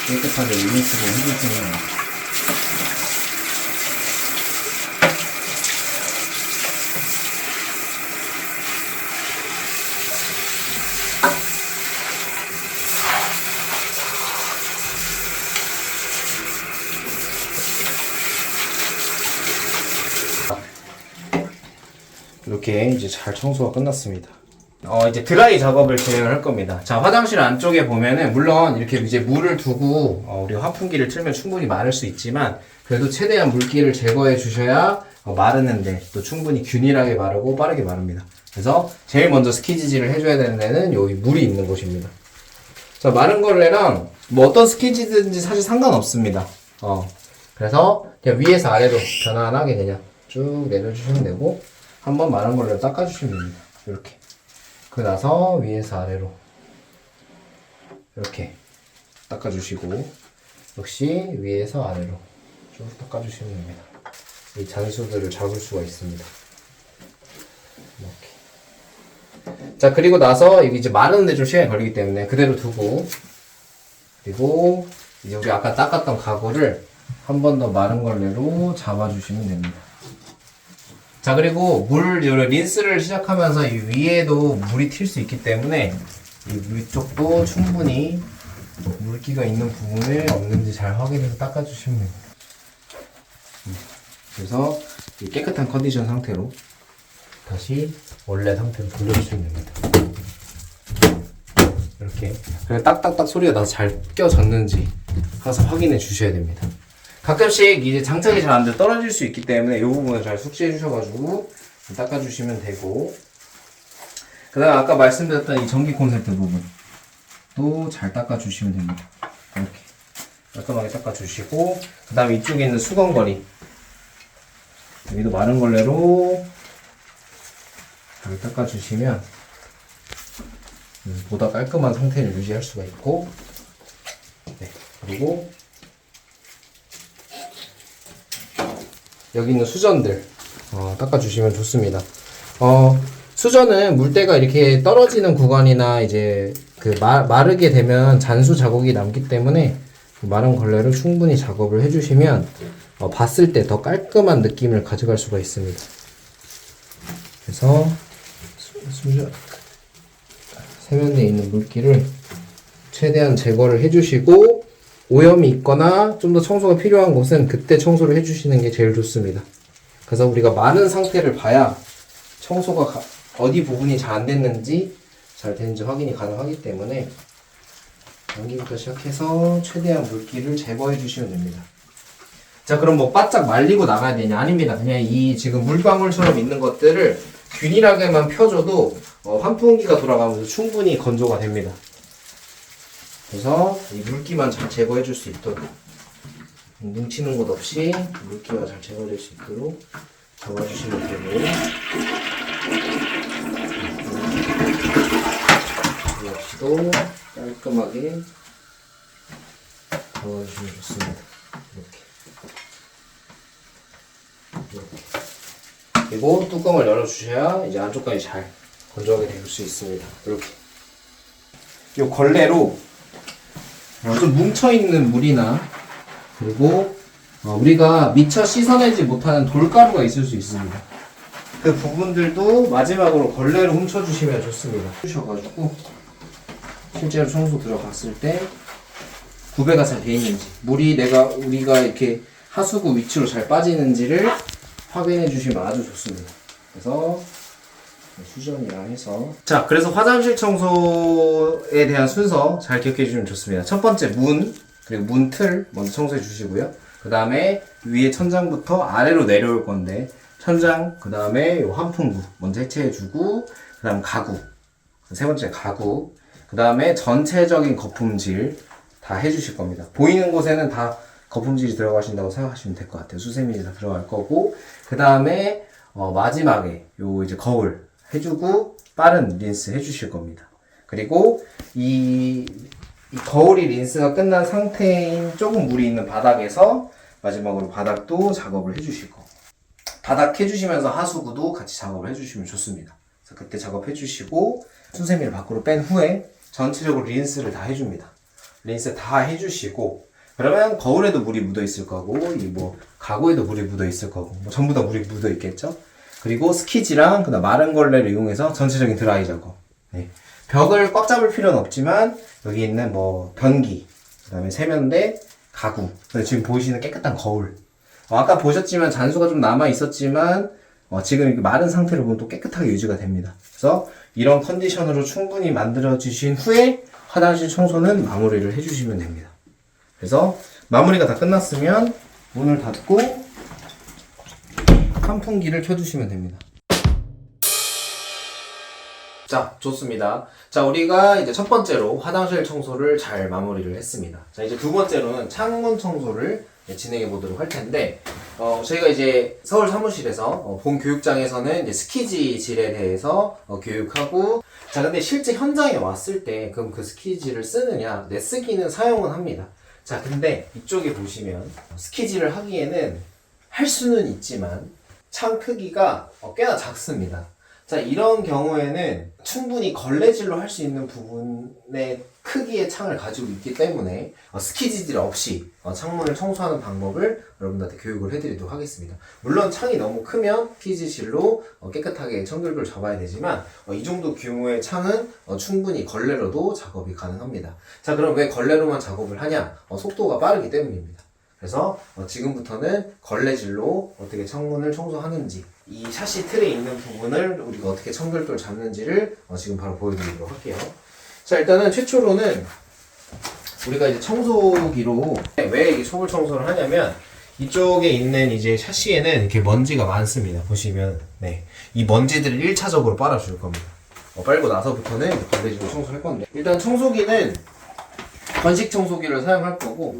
깨끗하게 유니스로 해주시면 이렇게 이제 잘 청소가 끝났습니다. 이제 드라이 작업을 진행을 할 겁니다. 자, 화장실 안쪽에 보면은 물론 이렇게 이제 물을 두고 우리 환풍기를 틀면 충분히 마를 수 있지만, 그래도 최대한 물기를 제거해 주셔야 마르는데 또 충분히 균일하게 마르고 빠르게 마릅니다. 그래서 제일 먼저 스키지질을 해줘야 되는 데는 여기 물이 있는 곳입니다. 자, 마른 걸레랑 뭐 어떤 스키지든지 사실 상관없습니다. 그래서 그냥 위에서 아래로 편안하게 그냥 쭉 내려주시면 되고, 한번 마른 걸로 닦아주시면 됩니다. 이렇게. 그 나서 위에서 아래로 이렇게 닦아주시고, 역시 위에서 아래로 쭉 닦아주시면 됩니다. 이 잔수들을 잡을 수가 있습니다. 이렇게. 자, 그리고 나서 이게 이제 마르는데 좀 시간이 걸리기 때문에 그대로 두고, 그리고 이제 우리 아까 닦았던 가구를 한 번 더 마른 걸레로 잡아주시면 됩니다. 자, 그리고 린스를 시작하면서 이 위에도 물이 튈 수 있기 때문에 이 위쪽도 충분히 물기가 있는 부분에 없는지 잘 확인해서 닦아주시면 됩니다. 그래서 이 깨끗한 컨디션 상태로 다시 원래 상태로 돌려주시면 됩니다. 이렇게. 그리고 딱딱딱 소리가 나서 잘 껴졌는지 항상 확인해 주셔야 됩니다. 가끔씩 이제 장착이 잘 안 돼 떨어질 수 있기 때문에 이 부분을 잘 숙지해 주셔가지고 닦아주시면 되고, 그 다음 아까 말씀드렸던 이 전기 콘센트 부분도 잘 닦아주시면 됩니다. 이렇게 깔끔하게 닦아주시고, 그 다음에 이쪽에 있는 수건거리 여기도 마른 걸레로 잘 닦아주시면 보다 깔끔한 상태를 유지할 수가 있고, 네, 그리고 여기 있는 수전들 닦아주시면 좋습니다. 수전은 물때가 이렇게 떨어지는 구간이나 이제 그 마르게 되면 잔수 자국이 남기 때문에 마른 걸레로 충분히 작업을 해주시면 봤을 때 더 깔끔한 느낌을 가져갈 수가 있습니다. 그래서 수전 세면대에 있는 물기를 최대한 제거를 해주시고, 오염이 있거나 좀 더 청소가 필요한 곳은 그때 청소를 해주시는 게 제일 좋습니다. 그래서 우리가 마른 상태를 봐야 청소가 어디 부분이 잘 안 됐는지 잘 됐는지 확인이 가능하기 때문에 여기부터 시작해서 최대한 물기를 제거해 주시면 됩니다. 자, 그럼 뭐 바짝 말리고 나가야 되냐? 아닙니다. 그냥 이 지금 물방울처럼 있는 것들을 균일하게만 펴줘도 환풍기가 돌아가면서 충분히 건조가 됩니다. 그래서 이 물기만 잘 제거해 줄 수 있도록, 뭉치는 곳 없이 물기가 잘 제거될 수 있도록 잡아주시면 되고, 이 역시도 깔끔하게 잡아주시면 좋습니다. 이렇게. 그리고 뚜껑을 열어주셔야 이제 안쪽까지 잘 건조하게 될 수 있습니다. 이렇게. 이 걸레로 좀 뭉쳐있는 물이나, 그리고 우리가 미처 씻어내지 못하는 돌가루가 있을 수 있습니다. 그 부분들도 마지막으로 걸레로 훔쳐주시면 좋습니다. 주셔가지고 실제로 청소 들어갔을 때 구배가 잘 돼 있는지, 물이 우리가 이렇게 하수구 위치로 잘 빠지는지를 확인해 주시면 아주 좋습니다. 그래서 수전이랑 해서, 자, 그래서 화장실 청소에 대한 순서 잘 기억해 주시면 좋습니다. 첫 번째 문, 그리고 문틀 먼저 청소해 주시고요. 그 다음에 위에 천장부터 아래로 내려올 건데 천장, 그 다음에 요 환풍구 먼저 해체해 주고, 그 다음 가구, 세 번째 가구, 그 다음에 전체적인 거품질 다 해주실 겁니다. 보이는 곳에는 다 거품질이 들어가신다고 생각하시면 될 것 같아요. 수세미이 다 들어갈 거고, 그 다음에 마지막에 요 이제 거울 해주고 빠른 린스 해주실 겁니다. 그리고 이 거울이 린스가 끝난 상태인 조금 물이 있는 바닥에서 마지막으로 바닥도 작업을 해주실 거고, 바닥 해주시면서 하수구도 같이 작업을 해주시면 좋습니다. 그래서 그때 작업해주시고 수세미를 밖으로 뺀 후에 전체적으로 린스를 다 해줍니다. 린스 다 해주시고, 그러면 거울에도 물이 묻어 있을 거고, 이 뭐 가구에도 물이 묻어 있을 거고, 뭐 전부 다 물이 묻어 있겠죠. 그리고 스키지랑 그다음 마른 걸레를 이용해서 전체적인 드라이 작업. 네. 벽을 꽉 잡을 필요는 없지만 여기 있는 뭐 변기, 그다음에 세면대, 가구, 지금 보이시는 깨끗한 거울. 아까 보셨지만 잔수가 좀 남아 있었지만 지금 이렇게 마른 상태로 보면 또 깨끗하게 유지가 됩니다. 그래서 이런 컨디션으로 충분히 만들어 주신 후에 화장실 청소는 마무리를 해주시면 됩니다. 그래서 마무리가 다 끝났으면 문을 닫고 환풍기를 켜주시면 됩니다. 자, 좋습니다. 자, 우리가 이제 첫 번째로 화장실 청소를 잘 마무리를 했습니다. 자, 이제 두 번째로는 창문 청소를 진행해 보도록 할 텐데, 저희가 이제 서울 사무실에서 본 교육장에서는 이제 스키지질에 대해서 교육하고, 자, 근데 실제 현장에 왔을 때 그럼 그 스키지를 쓰느냐? 네, 쓰기는 사용은 합니다. 자, 근데 이쪽에 보시면 스키지를 하기에는 할 수는 있지만 창 크기가 꽤나 작습니다. 자, 이런 경우에는 충분히 걸레질로 할 수 있는 부분의 크기의 창을 가지고 있기 때문에 스키지질 없이 창문을 청소하는 방법을 여러분들한테 교육을 해드리도록 하겠습니다. 물론 창이 너무 크면 스키지질로 깨끗하게 청결도를 잡아야 되지만 이 정도 규모의 창은 충분히 걸레로도 작업이 가능합니다. 자, 그럼 왜 걸레로만 작업을 하냐? 속도가 빠르기 때문입니다. 그래서 지금부터는 걸레질로 어떻게 창문을 청소하는지, 이 샤시 틀에 있는 부분을 우리가 어떻게 청결도를 잡는지를 지금 바로 보여드리도록 할게요. 자, 일단은 최초로는 우리가 이제 청소기로 왜 이 소물 청소를 하냐면 이쪽에 있는 이제 샤시에는 이렇게 먼지가 많습니다. 보시면 이 먼지들을 1차적으로 빨아줄 겁니다. 빨고 나서부터는 걸레질로 청소할 건데, 일단 청소기는 건식 청소기를 사용할 거고,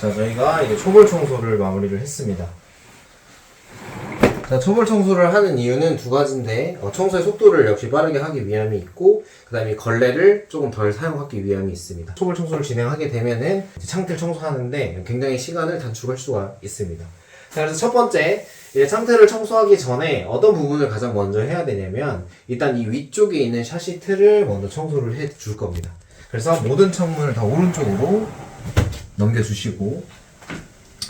자, 저희가 이제 초벌 청소를 마무리를 했습니다. 자, 초벌 청소를 하는 이유는 두 가지인데, 청소의 속도를 역시 빠르게 하기 위함이 있고, 그 다음에 걸레를 조금 덜 사용하기 위함이 있습니다. 초벌 청소를 진행하게 되면은 창틀 청소하는데 굉장히 시간을 단축할 수가 있습니다. 자, 그래서 첫 번째, 이제 창틀을 청소하기 전에 어떤 부분을 가장 먼저 해야 되냐면, 일단 이 위쪽에 있는 샤시 틀을 먼저 청소를 해 줄 겁니다. 그래서 모든 창문을 다 오른쪽으로 넘겨주시고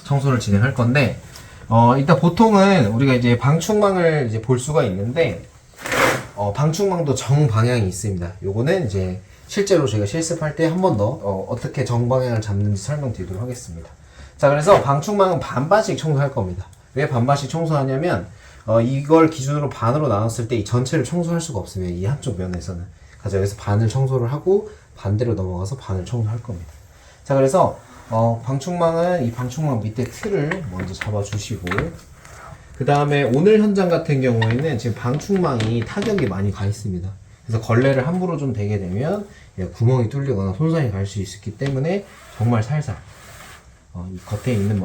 청소를 진행할 건데, 일단 보통은 우리가 이제 방충망을 이제 볼 수가 있는데, 방충망도 정방향이 있습니다. 요거는 이제 실제로 저희가 실습할 때 한 번 더 어떻게 정방향을 잡는지 설명드리도록 하겠습니다. 자, 그래서 방충망은 반반씩 청소할 겁니다. 왜 반반씩 청소하냐면 이걸 기준으로 반으로 나눴을 때 이 전체를 청소할 수가 없으면 이 한쪽 면에서는, 그래서 여기서 반을 청소를 하고 반대로 넘어가서 반을 청소할 겁니다. 자, 그래서 방충망은 이 방충망 밑에 틀을 먼저 잡아주시고, 그 다음에 오늘 현장 같은 경우에는 지금 방충망이 타격이 많이 가 있습니다. 그래서 걸레를 함부로 좀 대게 되면 구멍이 뚫리거나 손상이 갈 수 있기 때문에 정말 살살 이 겉에 있는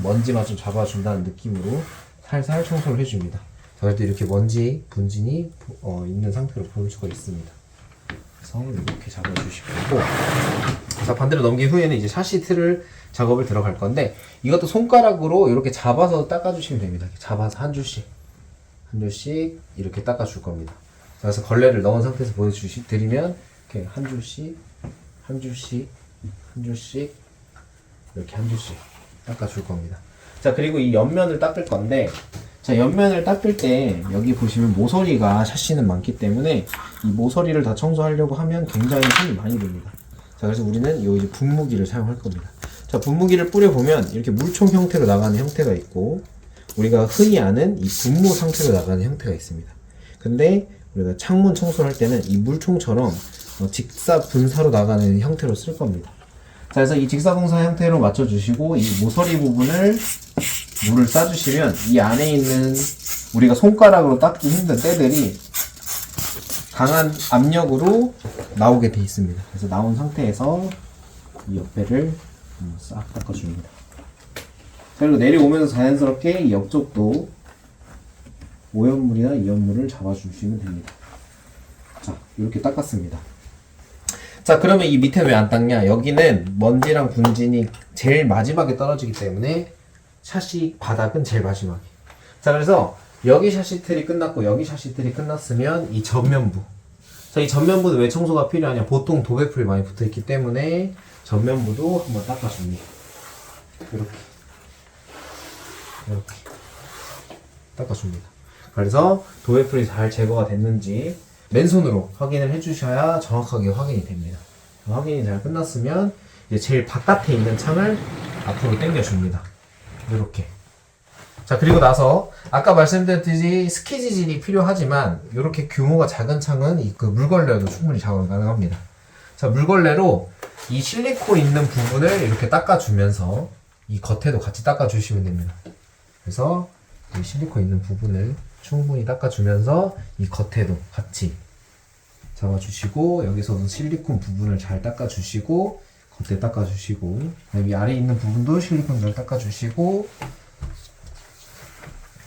먼지만 좀 잡아준다는 느낌으로 살살 청소를 해줍니다. 자, 그래도 이렇게 먼지 분진이 있는 상태로 볼 수가 있습니다. 그래서 이렇게 잡아주시고, 자, 반대로 넘긴 후에는 이제 샤시 틀을 작업을 들어갈 건데, 이것도 손가락으로 이렇게 잡아서 닦아주시면 됩니다. 잡아서 한 줄씩 이렇게 닦아줄 겁니다. 자, 그래서 걸레를 넣은 상태에서 보여드리면 이렇게 한 줄씩 이렇게 한 줄씩 닦아줄 겁니다. 자, 그리고 이 옆면을 닦을 건데, 자, 옆면을 닦을 때 여기 보시면 모서리가 샤시는 많기 때문에 이 모서리를 다 청소하려고 하면 굉장히 힘이 많이 듭니다. 자, 그래서 우리는 이 이제 분무기를 사용할 겁니다. 자, 분무기를 뿌려보면 이렇게 물총 형태로 나가는 형태가 있고, 우리가 흔히 아는 이 분무 상태로 나가는 형태가 있습니다. 근데 우리가 창문 청소를 할 때는 이 물총처럼 직사 분사로 나가는 형태로 쓸 겁니다. 자, 그래서 이 직사분사 형태로 맞춰주시고, 이 모서리 부분을 물을 싸주시면 이 안에 있는 우리가 손가락으로 닦기 힘든 때들이 강한 압력으로 나오게 돼 있습니다. 그래서 나온 상태에서 이 옆에를 싹 닦아줍니다. 자, 그리고 내려오면서 자연스럽게 이 옆쪽도 오염물이나 이염물을 잡아주시면 됩니다. 자, 이렇게 닦았습니다. 자, 그러면 이 밑에 왜 안 닦냐? 여기는 먼지랑 분진이 제일 마지막에 떨어지기 때문에 샤시 바닥은 제일 마지막에. 자, 그래서 여기 샤시 틀이 끝났고 여기 샤시 틀이 끝났으면 이 전면부. 자, 이 전면부는 왜 청소가 필요하냐? 보통 도배풀이 많이 붙어있기 때문에 전면부도 한번 닦아줍니다. 이렇게 닦아줍니다. 그래서 도배풀이 잘 제거가 됐는지 맨손으로 확인을 해주셔야 정확하게 확인이 됩니다. 확인이 잘 끝났으면 이제 제일 바깥에 있는 창을 앞으로 당겨줍니다. 이렇게. 자, 그리고 나서 아까 말씀드렸듯이 스키지질이 필요하지만 이렇게 규모가 작은 창은 그 물걸레로도 충분히 작업 가능합니다. 자, 물걸레로 이 실리콘 있는 부분을 이렇게 닦아주면서 이 겉에도 같이 닦아주시면 됩니다. 그래서 이 실리콘 있는 부분을 충분히 닦아주면서 이 겉에도 같이 잡아주시고, 여기서도 실리콘 부분을 잘 닦아주시고, 겉에 닦아주시고, 여기 아래 있는 부분도 실리콘 잘 닦아주시고,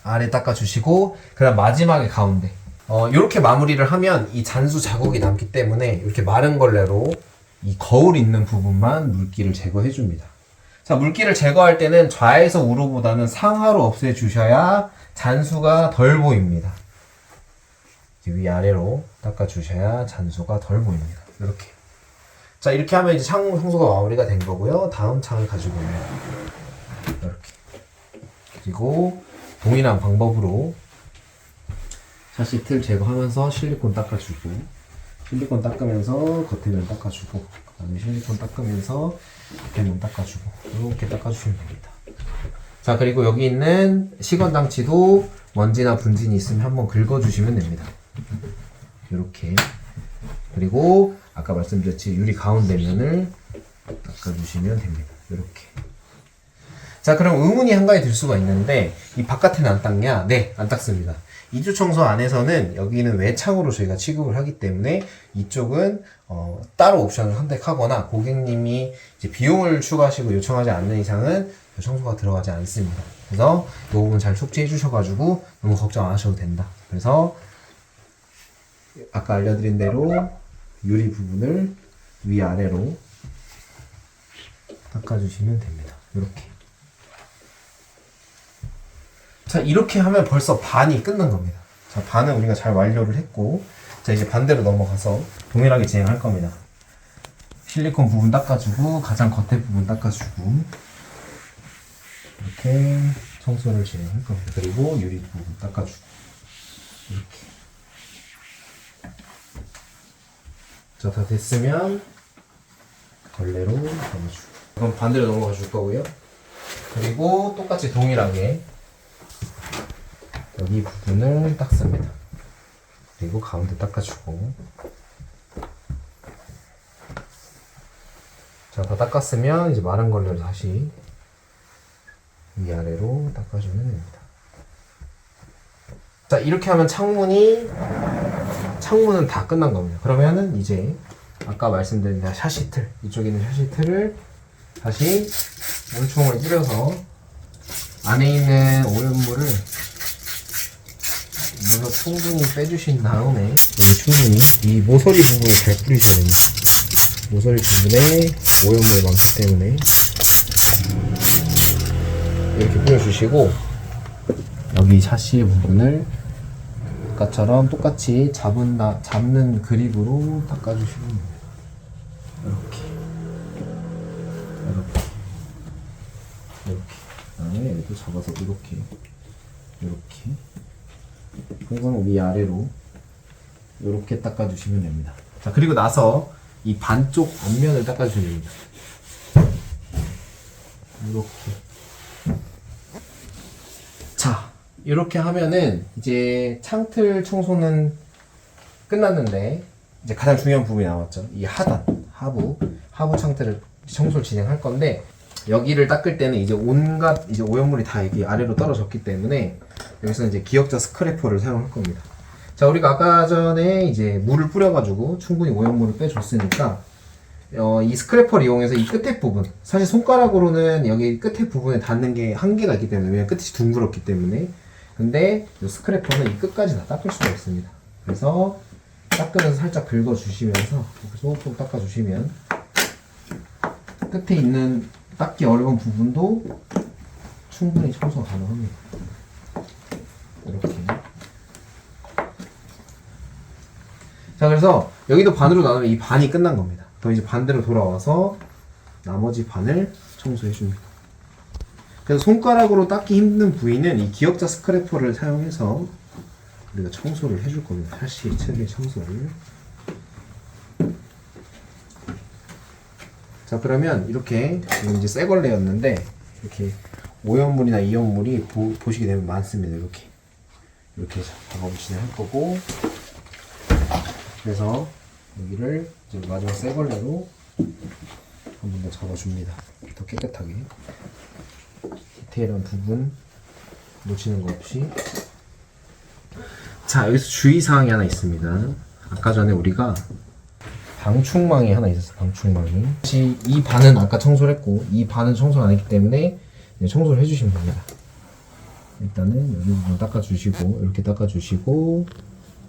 아래 닦아주시고, 그 다음 마지막에 가운데 이렇게 마무리를 하면 이 잔수 자국이 남기 때문에 이렇게 마른 걸레로 이 거울 있는 부분만 물기를 제거해 줍니다. 자, 물기를 제거할 때는 좌에서 우로보다는 상하로 없애 주셔야 잔수가 덜 보입니다. 위아래로 닦아 주셔야 잔수가 덜 보입니다. 이렇게. 자, 이렇게 하면 이제 청소가 마무리가 된 거고요. 다음 창을 가지고 옵니다. 이렇게. 그리고 동일한 방법으로 샤시 틀 제거하면서 실리콘 닦아주고, 실리콘 닦으면서 겉에면 닦아주고, 그 다음에 실리콘 닦으면서 겉에면 닦아주고, 이렇게 닦아주시면 됩니다. 자, 그리고 여기 있는 시건장치도 먼지나 분진이 있으면 한번 긁어주시면 됩니다. 이렇게. 그리고 아까 말씀드렸지 유리 가운데 면을 닦아주시면 됩니다. 이렇게. 자, 그럼 의문이 한 가지 들 수가 있는데, 이 바깥에는 안 닦냐? 네, 안 닦습니다. 이주 청소 안에서는 여기는 외창으로 저희가 취급을 하기 때문에 이쪽은 따로 옵션을 선택하거나 고객님이 이제 비용을 추가하시고 요청하지 않는 이상은 청소가 들어가지 않습니다. 그래서 이 부분 잘 숙지해 주셔가지고 너무 걱정 안 하셔도 된다. 그래서 아까 알려드린 대로 유리 부분을 위아래로 닦아주시면 됩니다. 이렇게. 자, 이렇게 하면 벌써 반이 끝난 겁니다. 자, 반은 우리가 잘 완료를 했고, 자, 이제 반대로 넘어가서 동일하게 진행할 겁니다. 실리콘 부분 닦아주고, 가장 겉에 부분 닦아주고, 이렇게 청소를 진행할 겁니다. 그리고 유리 부분 닦아주고, 이렇게. 자, 다 됐으면 걸레로 잡아주고. 그럼 반대로 넘어가 줄 거고요. 그리고 똑같이 동일하게 여기 부분을 닦습니다. 그리고 가운데 닦아주고. 자, 다 닦았으면 이제 마른 걸레로 다시 위아래로 닦아주면 됩니다. 자, 이렇게 하면 창문은 다 끝난 겁니다. 그러면은 이제 아까 말씀드린 샤시틀, 이쪽에 있는 샤시틀을 다시 물총을 뿌려서 안에 있는 오염물을 물로 충분히 빼주신 다음에 여기 충분히 이 모서리 부분을 잘 뿌리셔야 됩니다. 모서리 부분에 오염물이 많기 때문에 이렇게 뿌려주시고, 여기 샤시의 부분을 아까처럼 똑같이 잡는 그립으로 닦아주시면 됩니다. 이렇게 그다음에 얘도 잡아서 이렇게 그리고 위아래로 이렇게 닦아주시면 됩니다. 자, 그리고 나서 이 반쪽 앞면을 닦아주시면 됩니다. 이렇게. 자, 이렇게 하면은 이제 창틀 청소는 끝났는데, 이제 가장 중요한 부분이 나왔죠. 이 하부 창틀을 청소를 진행할 건데, 여기를 닦을 때는 이제 온갖 이제 오염물이 다 여기 아래로 떨어졌기 때문에 여기서 이제 기역자 스크래퍼를 사용할 겁니다. 자, 우리가 아까 전에 이제 물을 뿌려가지고 충분히 오염물을 빼줬으니까 이 스크래퍼를 이용해서 이 끝에 부분, 사실 손가락으로는 여기 끝에 부분에 닿는 게 한계가 있기 때문에, 왜냐면 끝이 둥그렇기 때문에. 근데 이 스크래퍼는 이 끝까지 다 닦을 수가 있습니다. 그래서 닦으면서 살짝 긁어주시면서 소금 닦아주시면 끝에 있는 닦기 어려운 부분도 충분히 청소가 가능합니다. 이렇게. 자, 그래서 여기도 반으로 나누면 이 반이 끝난 겁니다. 더 이제 반대로 돌아와서 나머지 반을 청소해 줍니다. 그래서 손가락으로 닦기 힘든 부위는 이 기역자 스크래퍼를 사용해서 우리가 청소를 해줄 겁니다. 샤시 체계 청소를. 자, 그러면 이렇게 지금 이제 새 걸레였는데 이렇게 오염물이나 이염물이 보시게 되면 많습니다. 이렇게 작업을 진행할 거고, 그래서 여기를 이제 마지막 새 걸레로 한 번 더 잡아줍니다. 더 깨끗하게 디테일한 부분 놓치는 거 없이. 자, 여기서 주의사항이 하나 있습니다. 아까 전에 우리가 방충망이 하나 있었어. 방충망이. 혹시 이 반은 아까 청소를 했고 이 반은 청소를 안 했기 때문에 청소를 해주시면 됩니다. 일단은 여기 부분 닦아주시고 이렇게 닦아주시고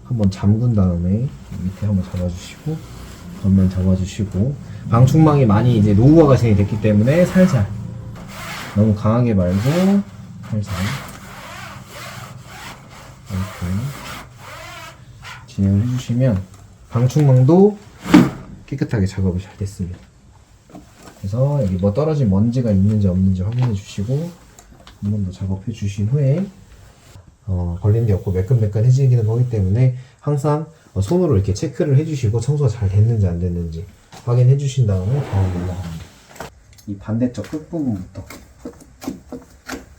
한번 잠근 다음에 밑에 한번 잡아주시고 겉면 잡아주시고 방충망이 많이 이제 노후화가 진행됐기 때문에 살살, 너무 강하게 말고 살살 이렇게 진행을 해주시면 방충망도 깨끗하게 작업이 잘 됐습니다. 그래서 여기 뭐 떨어진 먼지가 있는지 없는지 확인해 주시고 한 번 더 작업해 주신 후에 걸린 데 없고 매끈매끈해지는 거기 때문에 항상 손으로 이렇게 체크를 해주시고 청소가 잘 됐는지 안 됐는지 확인해 주신 다음에 다음 올라갑니다. 이 반대쪽 끝부분부터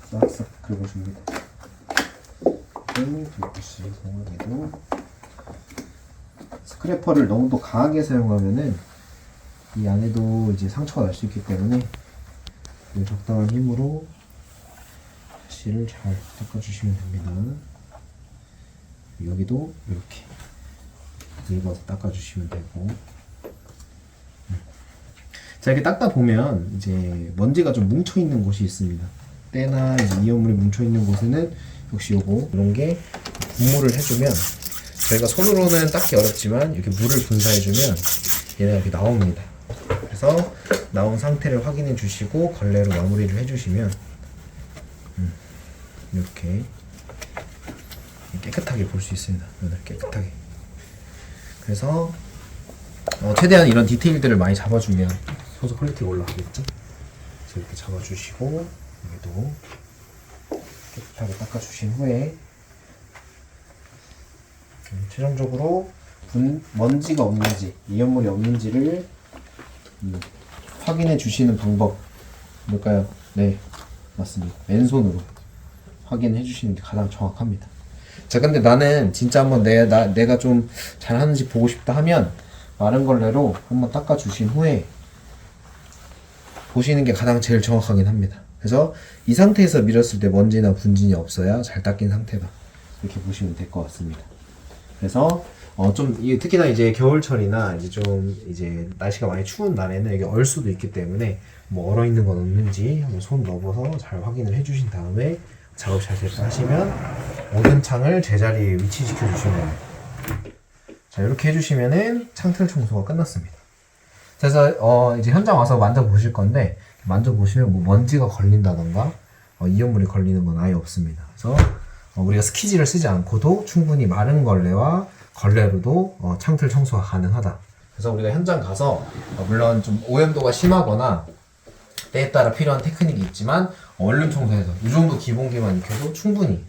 싹싹 긁어줍니다. 뒤끝이 정확히도 스크래퍼를 너무 또 강하게 사용하면은 이 안에도 이제 상처가 날 수 있기 때문에 적당한 힘으로 실을 잘 닦아주시면 됩니다. 여기도 이렇게 긁어서 닦아주시면 되고. 자, 이렇게 닦다 보면 이제 먼지가 좀 뭉쳐 있는 곳이 있습니다. 때나 이제 이온물이 뭉쳐 있는 곳에는 역시 요거 이런 게 분무를 해주면, 저희가 손으로는 닦기 어렵지만 이렇게 물을 분사해주면 얘네가 이렇게 나옵니다. 그래서 나온 상태를 확인해 주시고 걸레로 마무리를 해주시면 이렇게 깨끗하게 볼 수 있습니다. 면을 깨끗하게. 그래서 최대한 이런 디테일들을 많이 잡아주면 청소 퀄리티가 올라가겠죠. 그래서 이렇게 잡아주시고 여기도 깨끗하게 닦아주신 후에 최종적으로 먼지가 없는지, 이온물이 없는지를 확인해 주시는 방법 뭘까요? 네, 맞습니다. 맨손으로 확인해 주시는 게 가장 정확합니다. 자, 근데 나는 진짜 한번 내가 좀 잘하는지 보고 싶다 하면 마른 걸레로 한번 닦아 주신 후에 보시는 게 가장 제일 정확하긴 합니다. 그래서 이 상태에서 밀었을 때 먼지나 분진이 없어야 잘 닦인 상태다, 이렇게 보시면 될 것 같습니다. 그래서 좀 특히나 이제 겨울철이나 이제 좀 이제 날씨가 많이 추운 날에는 이게 얼 수도 있기 때문에 뭐 얼어 있는 건 없는지 한번 손 넣어서 잘 확인을 해주신 다음에 작업 잘 됐다 하시면 모든 창을 제자리에 위치시켜 주시면 됩니다. 자, 이렇게 해주시면은 창틀 청소가 끝났습니다. 그래서 이제 현장 와서 만져보실 건데, 만져보시면 뭐 먼지가 걸린다던가 이온물이 걸리는 건 아예 없습니다. 그래서 우리가 스키지를 쓰지 않고도 충분히 마른 걸레와 걸레로도 창틀 청소가 가능하다. 그래서 우리가 현장 가서 물론 좀 오염도가 심하거나 때에 따라 필요한 테크닉이 있지만 원룸 청소에서 이 정도 기본기만 익혀도 충분히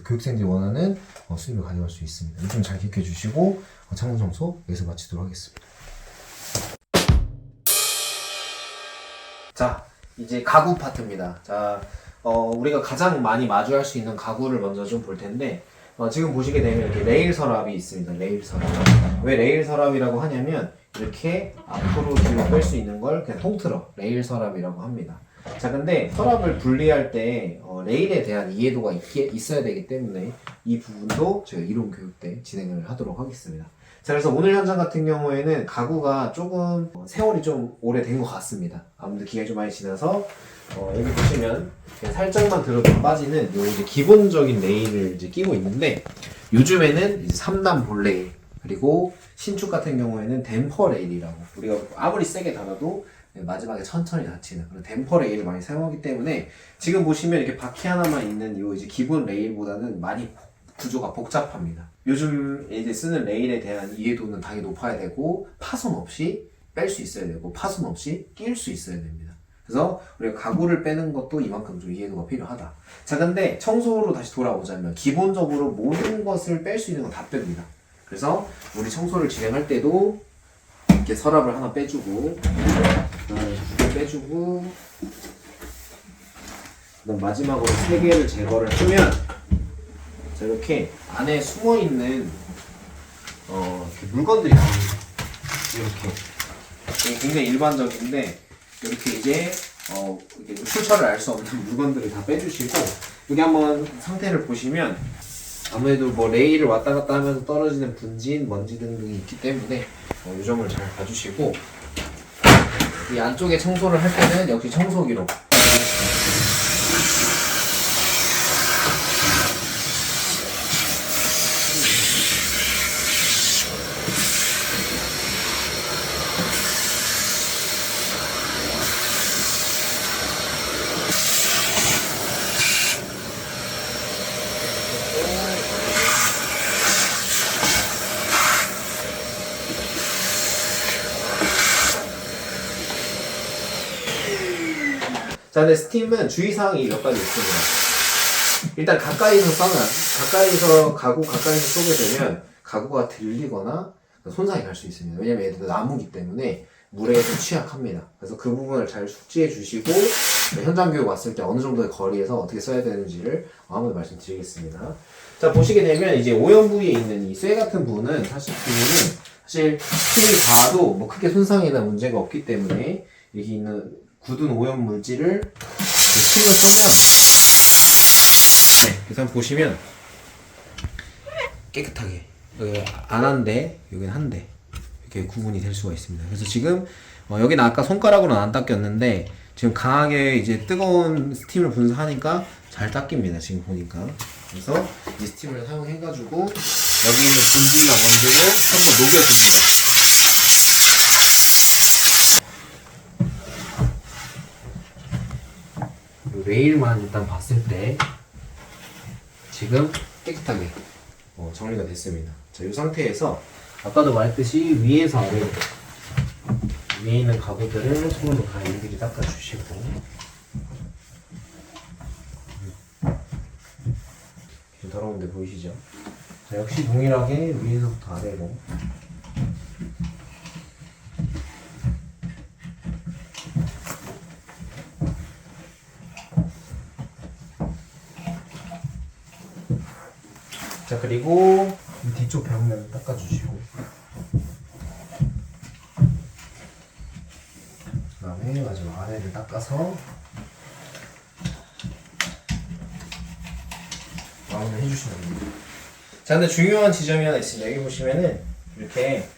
교육생들이 원하는 수입을 가져갈 수 있습니다. 이 점 잘 기억해 주시고 창문 청소 여기서 마치도록 하겠습니다. 자, 이제 가구 파트입니다. 자, 우리가 가장 많이 마주할 수 있는 가구를 먼저 좀 볼 텐데, 지금 보시게 되면 이렇게 레일 서랍이 있습니다. 레일 서랍. 왜 레일 서랍이라고 하냐면 이렇게 앞으로 뒤로 뺄 수 있는 걸 그냥 통틀어 레일 서랍이라고 합니다. 자, 근데 서랍을 분리할 때 레일에 대한 이해도가 있어야 되기 때문에 이 부분도 제가 이론 교육 때 진행을 하도록 하겠습니다. 자, 그래서 오늘 현장 같은 경우에는 가구가 조금 세월이 좀 오래된 것 같습니다. 아무래도 기간이 좀 많이 지나서 여기 보시면 그냥 살짝만 들어도 빠지는 요 이제 기본적인 레일을 이제 끼고 있는데, 요즘에는 이제 3단 볼 레일, 그리고 신축 같은 경우에는 댐퍼 레일이라고, 우리가 아무리 세게 달아도 마지막에 천천히 닫히는 그런 댐퍼 레일을 많이 사용하기 때문에 지금 보시면 이렇게 바퀴 하나만 있는 요 이제 기본 레일보다는 많이 구조가 복잡합니다. 요즘 이제 쓰는 레일에 대한 이해도는 당연히 높아야 되고, 파손 없이 뺄 수 있어야 되고, 파손 없이 낄 수 있어야 됩니다. 그래서 우리가 가구를 빼는 것도 이만큼 좀 이해도가 필요하다. 자, 근데 청소로 다시 돌아오자면 기본적으로 모든 것을 뺄 수 있는 건 다 뺍니다. 그래서 우리 청소를 진행할 때도 이렇게 서랍을 하나 빼주고, 그다음에 2개 빼주고, 그다음 마지막으로 3개를 제거를 하면, 자, 이렇게 안에 숨어 있는 이렇게 물건들이 나옵니다. 이렇게 굉장히 일반적인데, 이렇게 이제 이렇게 출처를 알 수 없는 물건들을 다 빼주시고, 여기 한번 상태를 보시면 아무래도 뭐 레일을 왔다 갔다 하면서 떨어지는 분진, 먼지 등등이 있기 때문에 이 점을 잘 봐주시고, 이 안쪽에 청소를 할 때는 역시 청소기로 자, 근데 스팀은 주의사항이 몇 가지 있습니다. 일단 가까이서 쏘게 되면 가구가 들리거나 손상이 갈 수 있습니다. 왜냐면 얘도 나무기 때문에 물에 좀 취약합니다. 그래서 그 부분을 잘 숙지해 주시고, 현장 교육 왔을 때 어느 정도의 거리에서 어떻게 써야 되는지를 한번 말씀드리겠습니다. 자, 보시게 되면 이제 오염 부위에 있는 이 쇠 같은 부분은 사실 힘이 닿아도 뭐 크게 손상이나 문제가 없기 때문에 여기 있는 굳은 오염 물질을 스팀을 쏘면, 네, 그래서 보시면 깨끗하게 여기 안 한데 여기는 한데 이렇게 구분이 될 수가 있습니다. 그래서 지금 여기는 아까 손가락으로는 안 닦였는데 지금 강하게 이제 뜨거운 스팀을 분사하니까 잘 닦입니다. 지금 보니까. 그래서 이 스팀을 사용해가지고 여기 있는 분진이나 먼지를 한번 녹여줍니다. 레일만 일단 봤을 때 지금 깨끗하게 정리가 됐습니다. 자, 이 상태에서 아까도 말했듯이 위에서 아래로 위에 있는 가구들을 손으로 다 일일이 닦아주시고, 좀 더러운데 보이시죠? 자, 역시 동일하게 위에서부터 아래로 자, 그리고 이 뒤쪽 벽면 닦아주시고, 그 다음에 마지막 아래를 닦아서 마무리 해주시면 됩니다. 자, 근데 중요한 지점이 하나 있습니다. 여기 보시면은 이렇게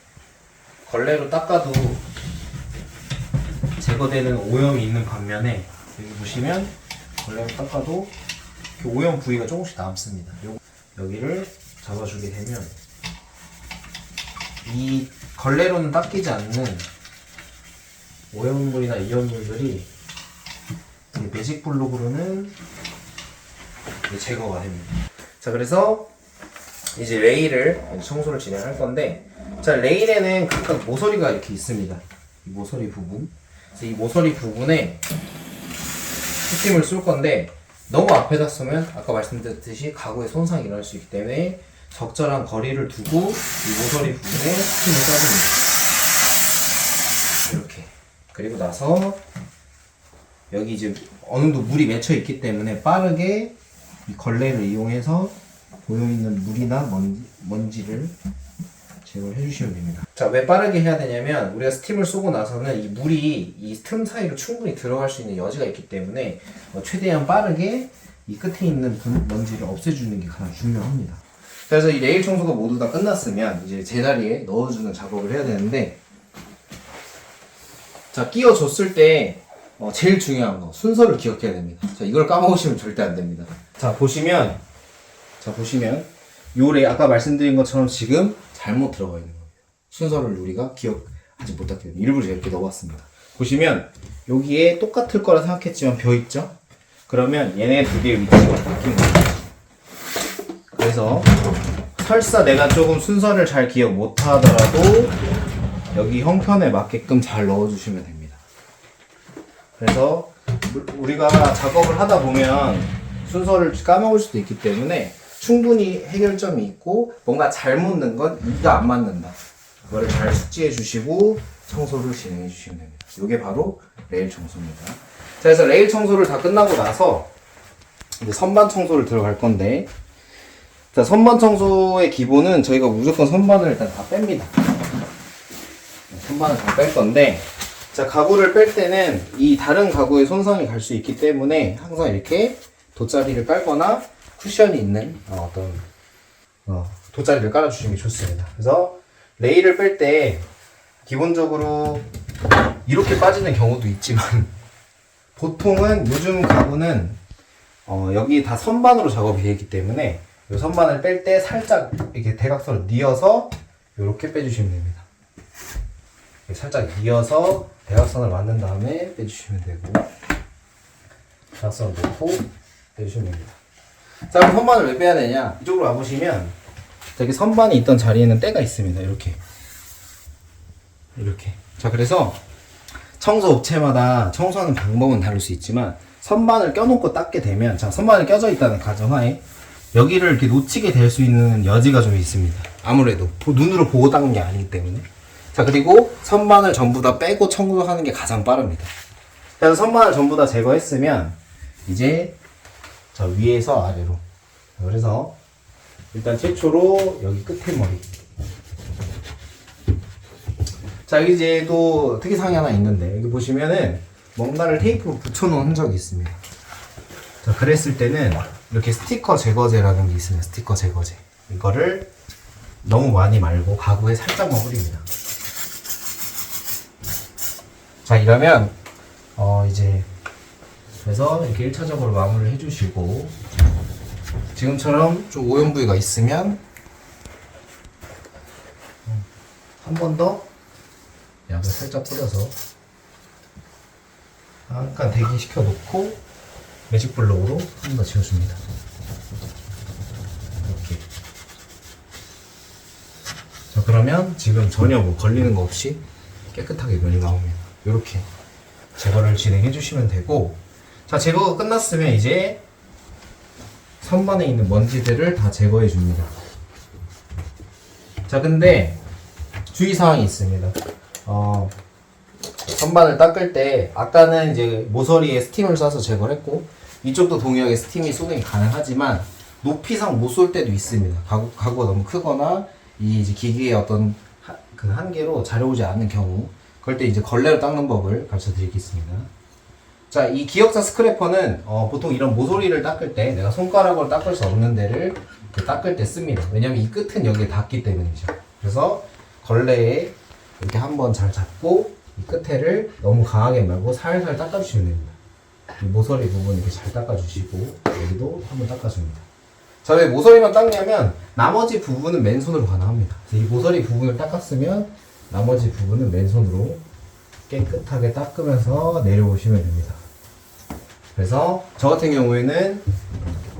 걸레로 닦아도 제거되는 오염이 있는 반면에, 여기 보시면 걸레로 닦아도 이렇게 오염 부위가 조금씩 남습니다. 여기를 잡아주게 되면 이 걸레로는 닦이지 않는 오염물이나 이염물들이 매직 블록으로는 제거가 됩니다. 자, 그래서 이제 레일을 청소를 진행할 건데, 자, 레일에는 각각 모서리가 이렇게 있습니다. 이 모서리 부분. 그래서 이 모서리 부분에 스팀을 쏠 건데, 너무 앞에다 쏘면 아까 말씀드렸듯이 가구에 손상이 일어날 수 있기 때문에 적절한 거리를 두고 이 모서리 부분에 스팀을 쏴줍니다. 이렇게. 그리고 나서 여기 이제 어느 정도 물이 맺혀 있기 때문에 빠르게 이 걸레를 이용해서 고여있는 물이나 먼지를 제거를 해주시면 됩니다. 자, 왜 빠르게 해야 되냐면 우리가 스팀을 쏘고 나서는 이 물이 이 틈 사이로 충분히 들어갈 수 있는 여지가 있기 때문에 최대한 빠르게 이 끝에 있는 먼지를 없애주는 게 가장 중요합니다. 그래서 이 레일 청소가 모두 다 끝났으면 이제 제자리에 넣어주는 작업을 해야 되는데, 자, 끼워줬을 때 제일 중요한 거 순서를 기억해야 됩니다. 자, 이걸 까먹으시면 절대 안 됩니다. 자, 보시면 요 레일 아까 말씀드린 것처럼 지금 잘못 들어가 있는 겁니다. 순서를 우리가 기억하지 못하기 때문에 일부러 제가 이렇게 넣어봤습니다. 보시면 여기에 똑같을 거라 생각했지만 벼 있죠? 그러면 얘네 두 개의 위치가 바뀐 겁니다. 그래서 설사 내가 조금 순서를 잘 기억 못 하더라도 여기 형편에 맞게끔 잘 넣어주시면 됩니다. 그래서 우리가 작업을 하다 보면 순서를 까먹을 수도 있기 때문에 충분히 해결점이 있고 뭔가 잘못 넣은 건 이가 안 맞는다. 그거를 잘 숙지해 주시고 청소를 진행해 주시면 됩니다. 이게 바로 레일 청소입니다. 자, 그래서 레일 청소를 다 끝나고 나서 이제 선반 청소를 들어갈 건데, 자, 선반 청소의 기본은 저희가 무조건 선반을 일단 다 뺍니다. 선반을 다 뺄 건데, 자, 가구를 뺄 때는 이 다른 가구에 손상이 갈 수 있기 때문에 항상 이렇게 돗자리를 깔거나 쿠션이 있는 어떤 돗자리를 깔아주시는 게 좋습니다. 그래서 레일을 뺄 때 기본적으로 이렇게 빠지는 경우도 있지만 보통은 요즘 가구는 여기 다 선반으로 작업이 되어 있기 때문에 이 선반을 뺄 때 살짝 이렇게 대각선을 뉘어서 이렇게 빼주시면 됩니다. 살짝 이어서 대각선을 만든 다음에 빼주시면 되고, 대각선을 놓고 빼주시면 됩니다. 자, 그럼 선반을 왜 빼야 되냐? 이쪽으로 와보시면 여기 선반이 있던 자리에는 때가 있습니다. 이렇게. 자, 그래서 청소 업체마다 청소하는 방법은 다를 수 있지만 선반을 껴놓고 닦게 되면, 자, 선반이 껴져 있다는 가정하에 여기를 이렇게 놓치게 될 수 있는 여지가 좀 있습니다. 아무래도 눈으로 보고 닦는 게 아니기 때문에. 자, 그리고 선반을 전부 다 빼고 청소하는 게 가장 빠릅니다. 그래서 선반을 전부 다 제거했으면 이제 저 위에서 아래로, 그래서 일단 최초로 여기 끝에 머리. 자, 여기 이제 또 특이사항이 하나 있는데, 여기 보시면은 뭔가를 테이프로 붙여놓은 흔적이 있습니다. 자, 그랬을 때는 이렇게 스티커 제거제라는 게 있습니다. 스티커 제거제. 이거를 너무 많이 말고 가구에 살짝만 뿌립니다. 자, 이러면 이제 그래서 이렇게 1차적으로 마무리를 해주시고, 지금처럼 좀 오염 부위가 있으면 한 번 더 약을 살짝 뿌려서 잠깐 대기시켜 놓고 매직 블록으로 한 번 더 지워줍니다. 이렇게. 자, 그러면 지금 전혀 뭐 걸리는 거 없이 깨끗하게 면이 나옵니다. 이렇게 제거를 진행해 주시면 되고, 자, 제거가 끝났으면 이제 선반에 있는 먼지들을 다 제거해 줍니다. 자, 근데 주의사항이 있습니다. 선반을 닦을 때 아까는 이제 모서리에 스팀을 쏴서 제거를 했고, 이쪽도 동일하게 스팀이 쏘는 게 가능하지만 높이상 못 쏠 때도 있습니다. 가구가 너무 크거나 이 이제 기계의 어떤 그 한계로 자려오지 않는 경우, 그럴 때 이제 걸레로 닦는 법을 가르쳐 드리겠습니다. 자, 이 기역자 스크래퍼는 보통 이런 모서리를 닦을 때 내가 손가락으로 닦을 수 없는 데를 닦을 때 씁니다. 왜냐면 이 끝은 여기에 닿기 때문이죠. 그래서 걸레에 이렇게 한번 잘 잡고 이 끝에를 너무 강하게 말고 살살 닦아주시면 됩니다. 이 모서리 부분 이렇게 잘 닦아주시고, 여기도 한번 닦아줍니다. 자, 왜 모서리만 닦냐면 나머지 부분은 맨손으로 가능합니다. 이 모서리 부분을 닦았으면 나머지 부분은 맨손으로 깨끗하게 닦으면서 내려오시면 됩니다. 그래서 저 같은 경우에는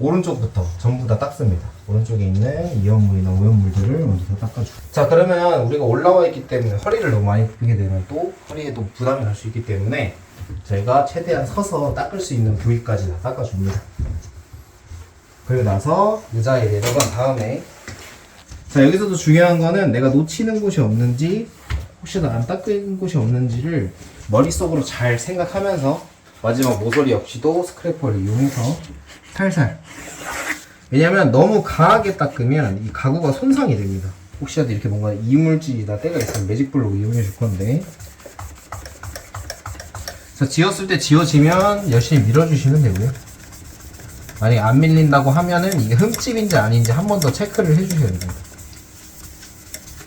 오른쪽부터 전부 다 닦습니다. 오른쪽에 있는 이염물이나 오염물들을 먼저 다 닦아주고. 자, 그러면 우리가 올라와 있기 때문에 허리를 너무 많이 펴게 되면 또 허리에도 부담이 갈 수 있기 때문에 저희가 최대한 서서 닦을 수 있는 부위까지 다 닦아줍니다. 그리고 나서 의자에 내려간 다음에, 자, 여기서도 중요한 거는 내가 놓치는 곳이 없는지, 혹시나 안 닦은 곳이 없는지를 머릿속으로 잘 생각하면서 마지막 모서리 역시도 스크래퍼를 이용해서 살살. 왜냐면 너무 강하게 닦으면 이 가구가 손상이 됩니다. 혹시라도 이렇게 뭔가 이물질이나 때가 있으면 매직 블록 이용해 줄 건데, 자, 지웠을 때 지워지면 열심히 밀어주시면 되고요. 만약에 안 밀린다고 하면은 이게 흠집인지 아닌지 한 번 더 체크를 해주셔야 됩니다.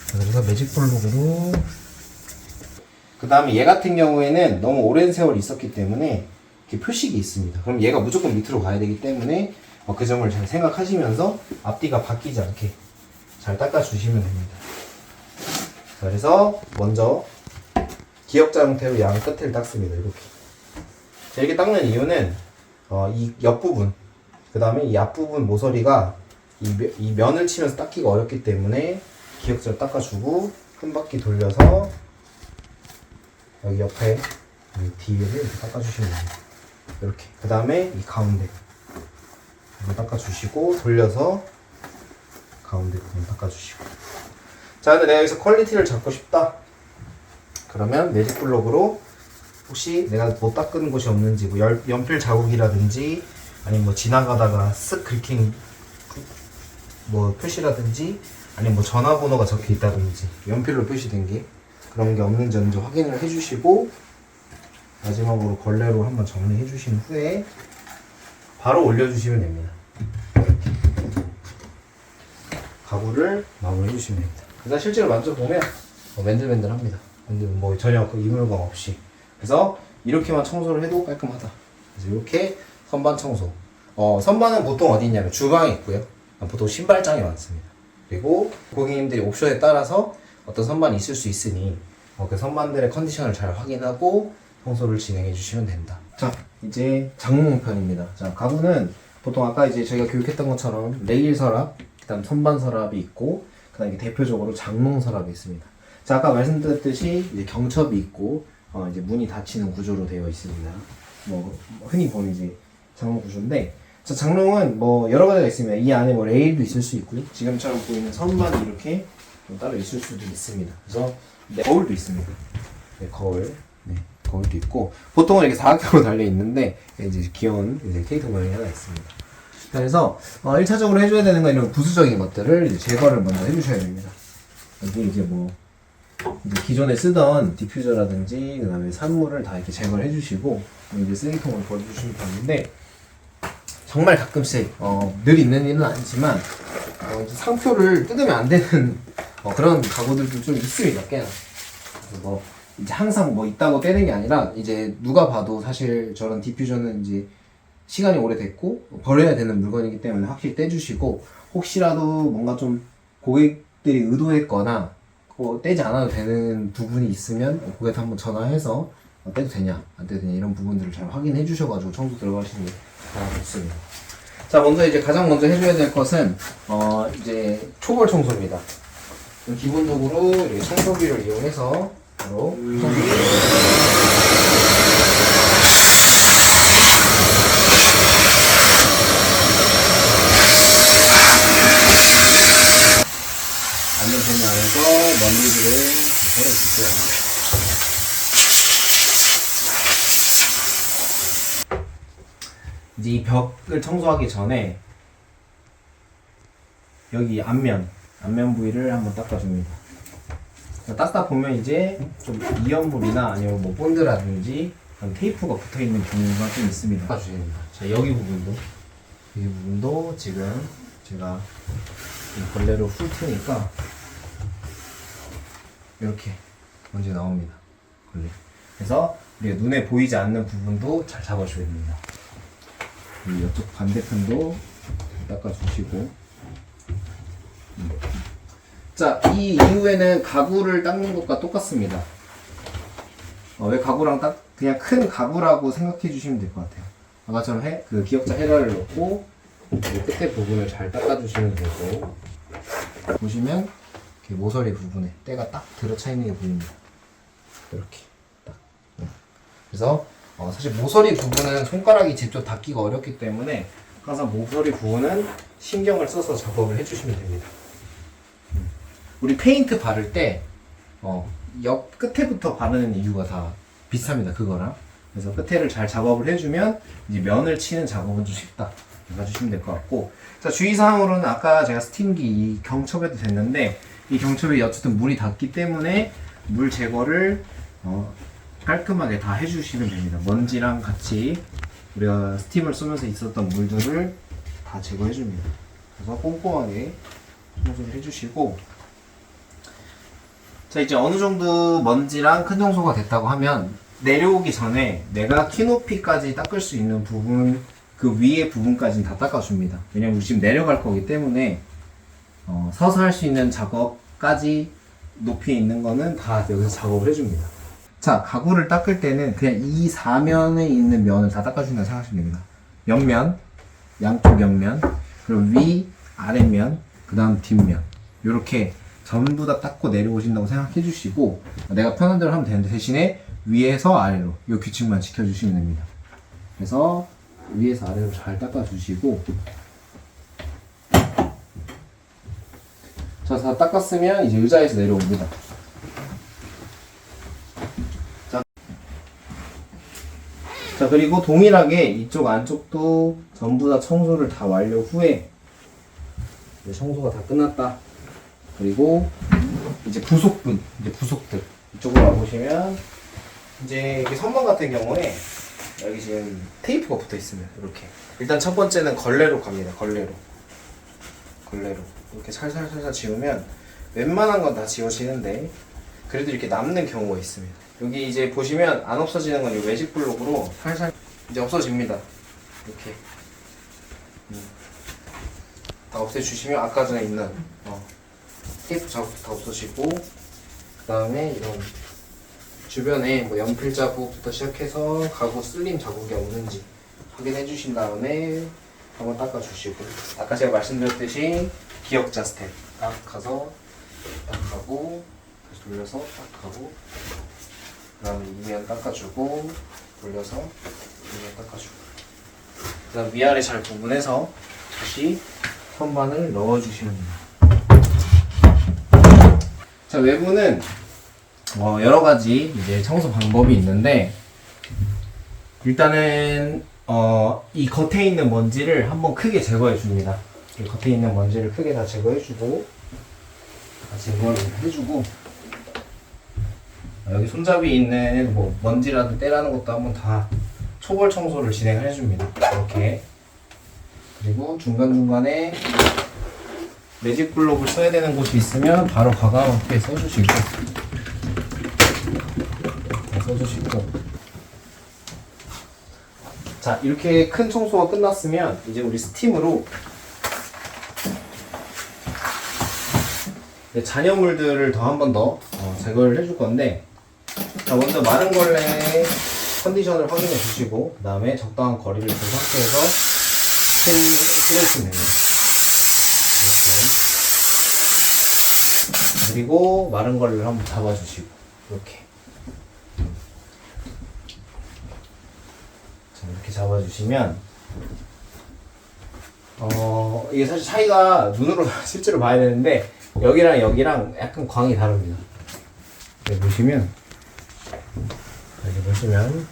자, 그래서 매직 블록으로. 그 다음에 얘 같은 경우에는 너무 오랜 세월 있었기 때문에 이렇게 표식이 있습니다. 그럼 얘가 무조건 밑으로 가야 되기 때문에 그 점을 잘 생각하시면서 앞뒤가 바뀌지 않게 잘 닦아주시면 됩니다. 자, 그래서 먼저 기역자 형태로 양 끝을 닦습니다. 이렇게. 자, 이렇게 닦는 이유는 이 옆부분, 그 다음에 이 앞부분 모서리가 이 면을 치면서 닦기가 어렵기 때문에 기역자로 닦아주고, 한 바퀴 돌려서 여기 옆에 이 뒤를 이렇게 닦아주시면 됩니다. 이렇게. 그 다음에 이 가운데 닦아주시고, 돌려서 가운데 부분 닦아주시고. 자, 근데 내가 여기서 퀄리티를 잡고 싶다. 그러면 매직 블록으로 혹시 내가 못 닦은 곳이 없는지, 뭐 연필 자국이라든지 아니면 뭐 지나가다가 쓱 긁힌 뭐 표시라든지 아니면 뭐 전화번호가 적혀 있다든지 연필로 표시된 게 그런 게 없는지 먼저 확인을 해주시고, 마지막으로 걸레로 한번 정리해 주신 후에 바로 올려주시면 됩니다. 가구를 마무리해 주시면 됩니다. 그래서 실제로 만져보면 맨들맨들합니다. 뭐 전혀 그 이물감 없이. 그래서 이렇게만 청소를 해도 깔끔하다. 그래서 이렇게 선반 청소. 선반은 보통 어디 있냐면 주방에 있고요. 보통 신발장에 많습니다. 그리고 고객님들이 옵션에 따라서 어떤 선반이 있을 수 있으니 그 선반들의 컨디션을 잘 확인하고 청소를 진행해 주시면 된다. 자, 이제 장롱 편입니다. 자, 가구는 보통 아까 이제 저희가 교육했던 것처럼 레일 서랍, 그다음 선반 서랍이 있고, 그다음 대표적으로 장롱 서랍이 있습니다. 자, 아까 말씀드렸듯이 이제 경첩이 있고, 이제 문이 닫히는 구조로 되어 있습니다. 뭐 흔히 보는 이제 장롱 구조인데, 자, 장롱은 뭐 여러 가지가 있습니다. 이 안에 뭐 레일도 있을 수 있고요. 지금처럼 보이는 선반이 이렇게 따로 있을 수도 있습니다. 그래서 거울도 있습니다. 네, 거울. 네, 거울도 있고, 보통은 이렇게 사각형으로 달려 있는데 이제 귀여운 이제 캐릭터 모양이 하나 있습니다. 그래서 1차적으로 해줘야 되는 건 이런 부수적인 것들을 이제 제거를 먼저 해주셔야 됩니다. 여기 이제 뭐 이제 기존에 쓰던 디퓨저라든지 그다음에 산물을 다 이렇게 제거를 해주시고 이제 쓰레기통을 버려주시면 되는데, 정말 가끔씩 늘 있는 일은 아니지만 이제 상표를 뜯으면 안 되는 그런 가구들도 좀 있습니다. 꽤나. 그래서 뭐 이제 항상 뭐 있다고 떼는 게 아니라 이제 누가 봐도 사실 저런 디퓨저는 이제 시간이 오래됐고 버려야 되는 물건이기 때문에 확실히 떼주시고, 혹시라도 뭔가 좀 고객들이 의도했거나 떼지 않아도 되는 부분이 있으면 고객한테 한번 전화해서 떼도 되냐 안 떼도 되냐 이런 부분들을 잘 확인해 주셔가지고 청소 들어가시는 게 가장 좋습니다. 자, 먼저 이제 가장 먼저 해줘야 될 것은 이제 초벌 청소입니다. 기본적으로 이렇게 청소기를 이용해서 바로 안전팬 안에서 먼지들을 버려주세요. 이제 이 벽을 청소하기 전에 여기 앞면 부위를 한번 닦아줍니다. 닦다 보면 이제 좀 이연물이나 아니면 뭐 본드라든지 그런 테이프가 붙어있는 경우가 좀 있습니다. 닦아주셔야 됩니다. 자, 여기 부분도 지금 제가 이 걸레로 훑 테니까 이렇게 먼지 나옵니다. 걸레. 그래서 우리가 눈에 보이지 않는 부분도 잘 잡아줘야 됩니다. 이쪽 반대편도 닦아주시고. 자, 이 이후에는 가구를 닦는 것과 똑같습니다. 왜 가구랑 그냥 큰 가구라고 생각해 주시면 될 것 같아요. 아까처럼 그 기역자 헤라를 넣고 끝에 부분을 잘 닦아주시면 되고, 보시면 이렇게 모서리 부분에 때가 딱 들어차 있는 게 보입니다. 이렇게 딱. 그래서 사실 모서리 부분은 손가락이 직접 닿기가 어렵기 때문에 항상 모서리 부분은 신경을 써서 작업을 해주시면 됩니다. 우리 페인트 바를 때 옆 끝에부터 바르는 이유가 다 비슷합니다. 그거랑. 그래서 끝에를 잘 작업을 해주면 이제 면을 치는 작업은 좀 쉽다 봐주시면 될 것 같고, 자, 주의사항으로는 아까 제가 스팀기 이 경첩에도 됐는데, 이 경첩에 어쨌든 물이 닿기 때문에 물 제거를 깔끔하게 다 해주시면 됩니다. 먼지랑 같이 우리가 스팀을 쏘면서 있었던 물들을 다 제거해줍니다. 그래서 꼼꼼하게 청소를 해주시고, 자, 이제 어느 정도 먼지랑 큰 청소가 됐다고 하면 내려오기 전에 내가 키높이까지 닦을 수 있는 부분, 그 위에 부분까지는 다 닦아줍니다. 왜냐면 우리 지금 내려갈 거기 때문에 서서 할 수 있는 작업까지 높이에 있는 거는 다 여기서 작업을 해줍니다. 자, 가구를 닦을 때는 그냥 이 사면에 있는 면을 다 닦아준다고 생각하시면 됩니다. 옆면, 양쪽 옆면, 그리고 위, 아랫면, 그 다음 뒷면, 요렇게 전부 다 닦고 내려오신다고 생각해 주시고, 내가 편한 대로 하면 되는데 대신에 위에서 아래로 이 규칙만 지켜주시면 됩니다. 그래서 위에서 아래로 잘 닦아주시고, 자, 다 닦았으면 이제 의자에서 내려옵니다. 자, 그리고 동일하게 이쪽 안쪽도 전부 다 청소를 다 완료 후에 이제 청소가 다 끝났다. 그리고 이제 부속들 이쪽으로 와보시면 이제 여기 선반 같은 경우에 여기 지금 테이프가 붙어 있습니다. 이렇게. 일단 첫 번째는 걸레로 갑니다. 걸레로 이렇게 살살살살 지우면 웬만한 건 다 지워지는데 그래도 이렇게 남는 경우가 있습니다. 여기 이제 보시면 안 없어지는 건 이 매직 블록으로 살살 이제 없어집니다. 이렇게 다 없애주시면 아까 전에 있는 테이프 자국도 다 없어지고, 그 다음에 이런 주변에 뭐 연필 자국부터 시작해서 가구 쓸림 자국이 없는지 확인해 주신 다음에 한번 닦아주시고, 아까 제가 말씀드렸듯이 기역자 스텝 딱 가서 딱 하고 다시 돌려서 딱 하고, 그 다음에 이면 닦아주고 돌려서 이면 닦아주고, 그 다음 위아래 잘 구분해서 다시 선반을 넣어주시면 됩니다. 자, 외부는 여러 가지 이제 청소 방법이 있는데, 일단은 이 겉에 있는 먼지를 한번 크게 제거해 줍니다. 이 겉에 있는 먼지를 크게 다 제거해 주고, 제거를 해주고, 여기 손잡이 있는 뭐 먼지라든 때라는 것도 한번 다 초벌 청소를 진행을 해줍니다. 이렇게. 그리고 중간중간에 매직 블록을 써야 되는 곳이 있으면 바로 과감 없게 써주시고, 자, 이렇게 큰 청소가 끝났으면 이제 우리 스팀으로 잔여물들을 더 한 번 더 제거를 해줄 건데, 자, 먼저 마른 걸레 컨디션을 확인해 주시고, 그 다음에 적당한 거리를 둔 상태에서 스팀을 해주시면 됩니다. 그리고 마른 걸레를 한번 잡아주시고, 이렇게. 자, 이렇게 잡아주시면, 이게 사실 차이가 눈으로 실제로 봐야 되는데, 여기랑 여기랑 약간 광이 다릅니다. 여기 보시면,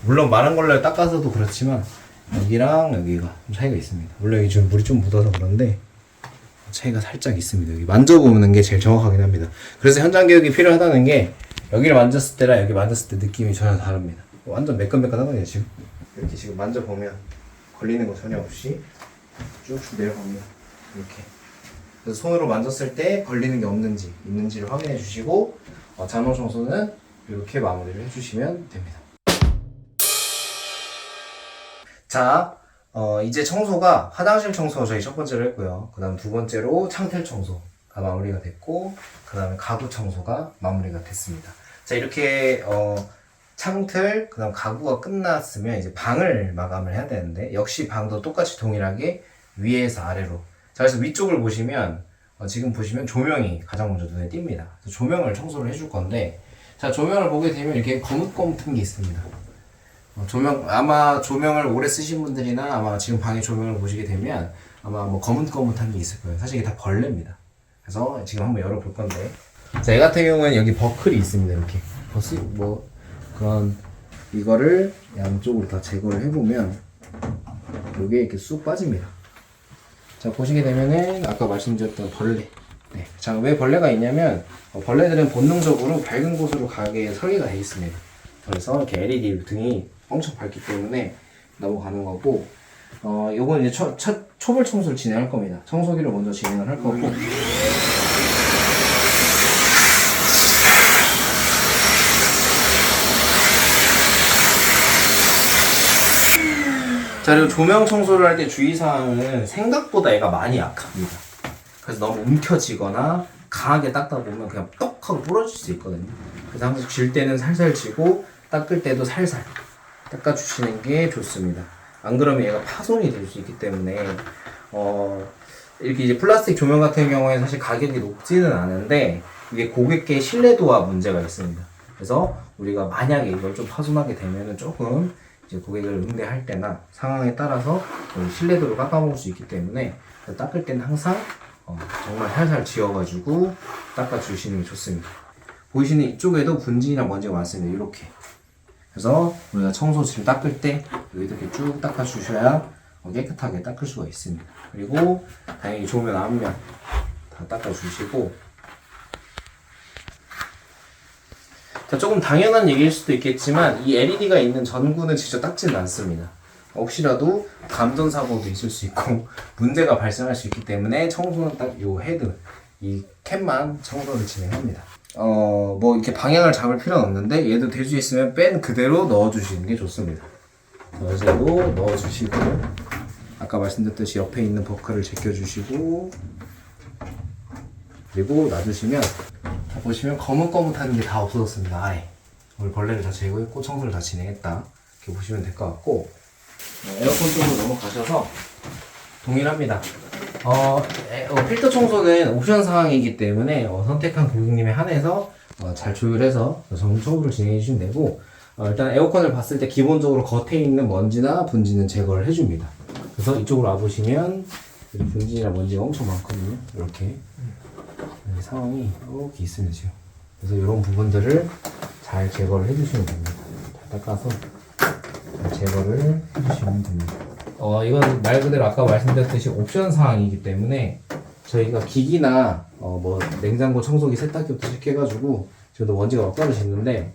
물론 마른 걸레를 닦아서도 그렇지만, 여기랑 여기가 좀 차이가 있습니다. 물론 여기 지금 물이 좀 묻어서 그런데, 차이가 살짝 있습니다. 여기 만져보는 게 제일 정확하긴 합니다. 그래서 현장 교육이 필요하다는 게, 여기를 만졌을 때랑 여기 만졌을 때 느낌이 전혀 다릅니다. 완전 매끈매끈하거든요, 지금. 이렇게 지금 만져보면 걸리는 거 전혀 없이 쭉쭉 내려갑니다. 이렇게. 그래서 손으로 만졌을 때 걸리는 게 없는지, 있는지를 확인해 주시고, 잔호 청소는 이렇게 마무리를 해주시면 됩니다. 자, 이제 청소가 화장실 청소 저희 첫 번째로 했고요. 그 다음 두 번째로 창틀 청소가 마무리가 됐고, 그 다음에 가구 청소가 마무리가 됐습니다. 자, 이렇게 창틀, 그 다음 가구가 끝났으면 이제 방을 마감을 해야 되는데, 역시 방도 똑같이 동일하게 위에서 아래로. 자, 그래서 위쪽을 보시면 지금 보시면 조명이 가장 먼저 눈에 띕니다. 조명을 청소를 해줄 건데, 자, 조명을 보게 되면 이렇게 거뭇거뭇한 게 있습니다. 아마 조명을 오래 쓰신 분들이나 아마 지금 방에 조명을 보시게 되면 아마 뭐 거뭇거뭇한 게 있을 거예요. 사실 이게 다 벌레입니다. 그래서 지금 한번 열어볼 건데, 자, 얘 같은 경우에는 여기 버클이 있습니다. 이렇게 그런 이거를 양쪽으로 다 제거를 해보면 요게 이렇게 쑥 빠집니다. 자, 보시게 되면은 아까 말씀드렸던 벌레. 네. 자, 왜 벌레가 있냐면 벌레들은 본능적으로 밝은 곳으로 가게 설계가 되어 있습니다. 그래서 이렇게 LED 등이 엄청 밝기 때문에 넘어가는 거고, 요건 이제 초벌 청소를 진행할 겁니다. 청소기를 먼저 진행을 할 거고, 자, 그리고 조명 청소를 할 때 주의사항은 생각보다 얘가 많이 약합니다. 그래서 너무 움켜쥐거나 강하게 닦다 보면 그냥 떡 하고 부러질 수 있거든요. 그래서 항상 쥘 때는 살살 쥐고 닦을 때도 살살 닦아주시는 게 좋습니다. 안 그러면 얘가 파손이 될 수 있기 때문에, 이렇게 이제 플라스틱 조명 같은 경우에 사실 가격이 높지는 않은데, 이게 고객의 신뢰도와 문제가 있습니다. 그래서 우리가 만약에 이걸 좀 파손하게 되면은 조금 이제 고객을 응대할 때나 상황에 따라서 신뢰도를 깎아먹을 수 있기 때문에, 닦을 때는 항상 정말 살살 지워가지고 닦아주시는 게 좋습니다. 보이시는 이쪽에도 분진이나 먼지가 많습니다. 이렇게. 그래서 우리가 청소 지금 닦을 때 여기도 이렇게 쭉 닦아주셔야 깨끗하게 닦을 수가 있습니다. 그리고 당연히 조명 앞면 다 닦아주시고, 자, 조금 당연한 얘기일 수도 있겠지만 이 LED가 있는 전구는 직접 닦지는 않습니다. 혹시라도 감전 사고도 있을 수 있고 문제가 발생할 수 있기 때문에 청소는 딱 요 헤드 이 캡만 청소를 진행합니다. 뭐 이렇게 방향을 잡을 필요는 없는데 얘도 될 수 있으면 뺀 그대로 넣어주시는 게 좋습니다. 그대로 넣어주시고 아까 말씀드렸듯이 옆에 있는 버클을 제껴주시고 그리고 놔두시면 자, 보시면 거뭇거뭇한 게 다 없어졌습니다. 아예 우리 벌레를 다 제거했고 청소를 다 진행했다 이렇게 보시면 될 것 같고 에어컨 쪽으로 넘어가셔서 동일합니다. 필터 청소는 옵션 사항이기 때문에 선택한 고객님에 한해서 잘 조율해서 청소를 진행해 주시면 되고 일단 에어컨을 봤을 때 기본적으로 겉에 있는 먼지나 분지는 제거를 해줍니다. 그래서 이쪽으로 와보시면 분지나 먼지가 엄청 많거든요. 이렇게 상황이 이렇게 있습니다 지금. 그래서 이런 부분들을 잘 제거를 해주시면 됩니다. 잘 닦아서 잘 제거를 해주시면 됩니다. 이건 말 그대로 아까 말씀드렸듯이 옵션 사항이기 때문에 저희가 기기나 뭐 냉장고 청소기 세탁기부터 시켜가지고 지금도 먼지가 막 떨어지는데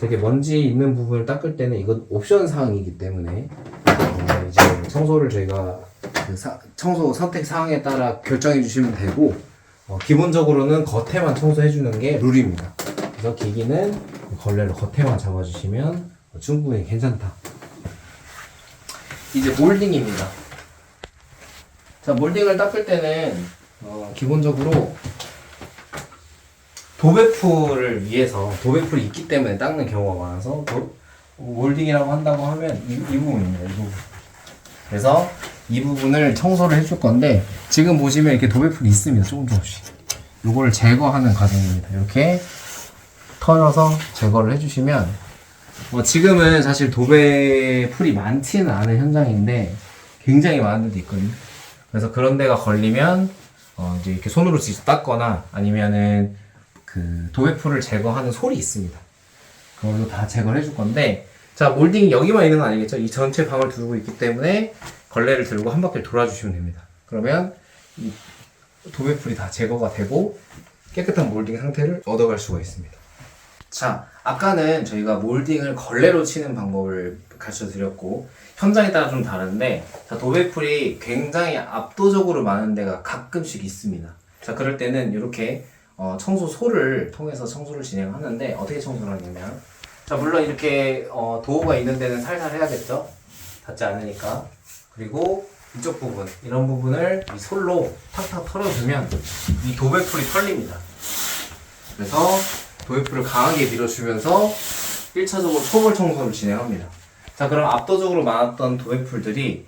되게 먼지 있는 부분을 닦을 때는 이건 옵션 사항이기 때문에 이제 청소를 저희가 청소 선택 사항에 따라 결정해 주시면 되고 기본적으로는 겉에만 청소해 주는 게 룰입니다. 그래서 기기는 걸레로 겉에만 잡아주시면 충분히 괜찮다. 이제 몰딩입니다. 자, 몰딩을 닦을 때는 기본적으로 도배풀을 위해서 도배풀이 있기 때문에 닦는 경우가 많아서 몰딩이라고 한다고 하면 이 부분입니다. 이 부분. 그래서 이 부분을 청소를 해줄 건데 지금 보시면 이렇게 도배풀이 있습니다. 조금씩. 요거를 제거하는 과정입니다. 이렇게 털어서 제거를 해주시면 지금은 사실 도배풀이 많지는 않은 현장인데 굉장히 많은 데도 있거든요. 그래서 그런 데가 걸리면 이제 이렇게 손으로 직접 닦거나 아니면은 그 도배풀을 제거하는 솔이 있습니다. 그걸로 다 제거를 해줄 건데 자, 몰딩이 여기만 있는 건 아니겠죠? 이 전체 방을 두르고 있기 때문에 걸레를 들고 한 바퀴를 돌아주시면 됩니다. 그러면 이 도배풀이 다 제거가 되고 깨끗한 몰딩 상태를 얻어갈 수가 있습니다. 자, 아까는 저희가 몰딩을 걸레로 치는 방법을 가르쳐 드렸고 현장에 따라 좀 다른데 자, 도배풀이 굉장히 압도적으로 많은 데가 가끔씩 있습니다. 자, 그럴 때는 이렇게 청소소를 통해서 청소를 진행하는데 어떻게 청소를 하냐면 자, 물론 이렇게 도어가 있는 데는 살살 해야겠죠? 닿지 않으니까. 그리고 이쪽 부분, 이런 부분을 이 솔로 탁탁 털어주면 이 도배풀이 털립니다. 그래서 도배풀을 강하게 밀어주면서 1차적으로 초벌 청소를 진행합니다. 자, 그럼 압도적으로 많았던 도배풀들이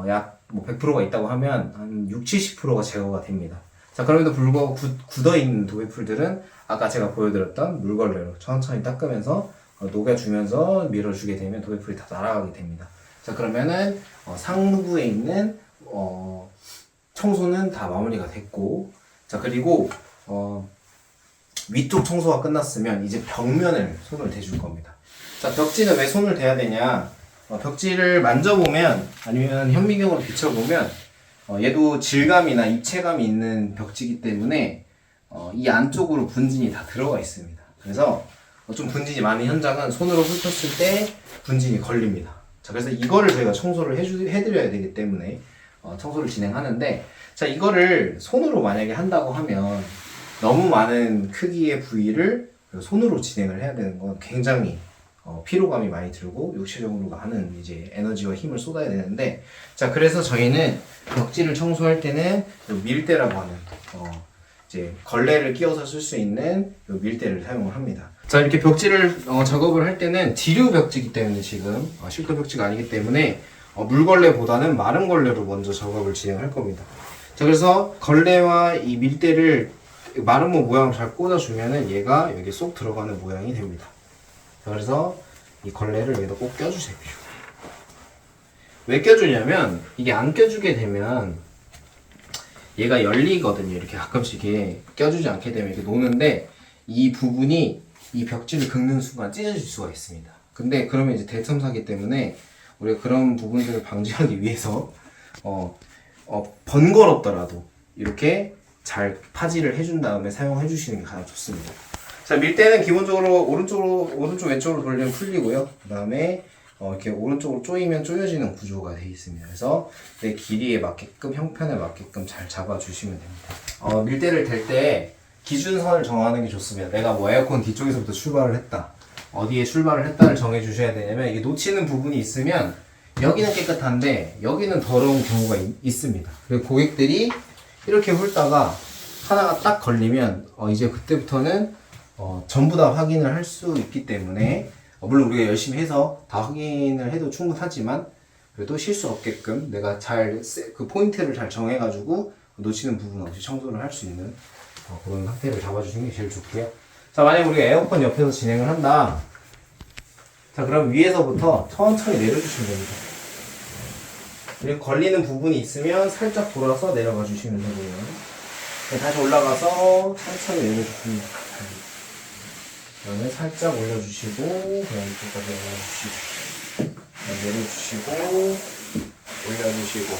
약 100%가 있다고 하면 한 60-70%가 제거가 됩니다. 자, 그럼에도 불구하고 굳어있는 도배풀들은 아까 제가 보여드렸던 물걸레로 천천히 닦으면서 녹여주면서 밀어주게 되면 도배풀이 다 날아가게 됩니다. 자, 그러면은 상부에 있는 청소는 다 마무리가 됐고 자, 그리고 위쪽 청소가 끝났으면 이제 벽면을 손을 대줄 겁니다. 자, 벽지는 왜 손을 대야 되냐? 벽지를 만져보면 아니면 현미경으로 비춰보면 얘도 질감이나 입체감이 있는 벽지이기 때문에 이 안쪽으로 분진이 다 들어가 있습니다. 그래서 좀 분진이 많은 현장은 손으로 훑었을 때 분진이 걸립니다. 자, 그래서 이거를 저희가 청소를 해드려야 되기 때문에 청소를 진행하는데 자, 이거를 손으로 만약에 한다고 하면 너무 많은 크기의 부위를 손으로 진행을 해야 되는 건 굉장히 피로감이 많이 들고 육체적으로 많은 이제 에너지와 힘을 쏟아야 되는데 자, 그래서 저희는 벽지를 청소할 때는 밀대라고 하는 이제 걸레를 끼워서 쓸 수 있는 밀대를 사용을 합니다. 자, 이렇게 벽지를 작업을 할 때는 지류 벽지이기 때문에 지금 실크 벽지가 아니기 때문에 물걸레보다는 마른 걸레로 먼저 작업을 진행할 겁니다. 자, 그래서 걸레와 이 밀대를 마름모 모양을 잘 꽂아주면은 얘가 여기 쏙 들어가는 모양이 됩니다. 자, 그래서 이 걸레를 여기다 꼭 껴주세요. 왜 껴주냐면 이게 안 껴주게 되면 얘가 열리거든요. 이렇게 가끔씩 이렇게 껴주지 않게 되면 이렇게 노는데 이 부분이 이 벽지를 긁는 순간 찢어질 수가 있습니다. 근데 그러면 이제 대참사기 때문에 우리가 그런 부분들을 방지하기 위해서 번거롭더라도 이렇게 잘 파지를 해준 다음에 사용해 주시는 게 가장 좋습니다. 자, 밀대는 기본적으로 오른쪽 왼쪽으로 돌리면 풀리고요. 그 다음에 이렇게 오른쪽으로 조이면 조여지는 구조가 되어 있습니다. 그래서 내 길이에 맞게끔, 형편에 맞게끔 잘 잡아주시면 됩니다. 밀대를 댈 때 기준선을 정하는 게 좋습니다. 내가 뭐 에어컨 뒤쪽에서부터 출발을 했다, 어디에 출발을 했다를 정해 주셔야 되냐면, 이게 놓치는 부분이 있으면 여기는 깨끗한데 여기는 더러운 경우가 있습니다. 그리고 고객들이 이렇게 훑다가 하나가 딱 걸리면 이제 그때부터는 전부 다 확인을 할 수 있기 때문에, 물론 우리가 열심히 해서 다 확인을 해도 충분하지만 그래도 실수 없게끔 내가 잘 그 포인트를 잘 정해가지고 놓치는 부분 없이 청소를 할 수 있는 그런 상태를 잡아주시는 게 제일 좋고요. 자, 만약 우리가 에어컨 옆에서 진행을 한다. 자, 그럼 위에서부터 천천히 내려주시면 됩니다. 그리고 걸리는 부분이 있으면 살짝 돌아서 내려가 주시면 되고요. 다시 올라가서 천천히 내려주십니다. 그 다음에 살짝 올려주시고, 그냥 이쪽까지 올려주시고, 내려주시고, 올려주시고,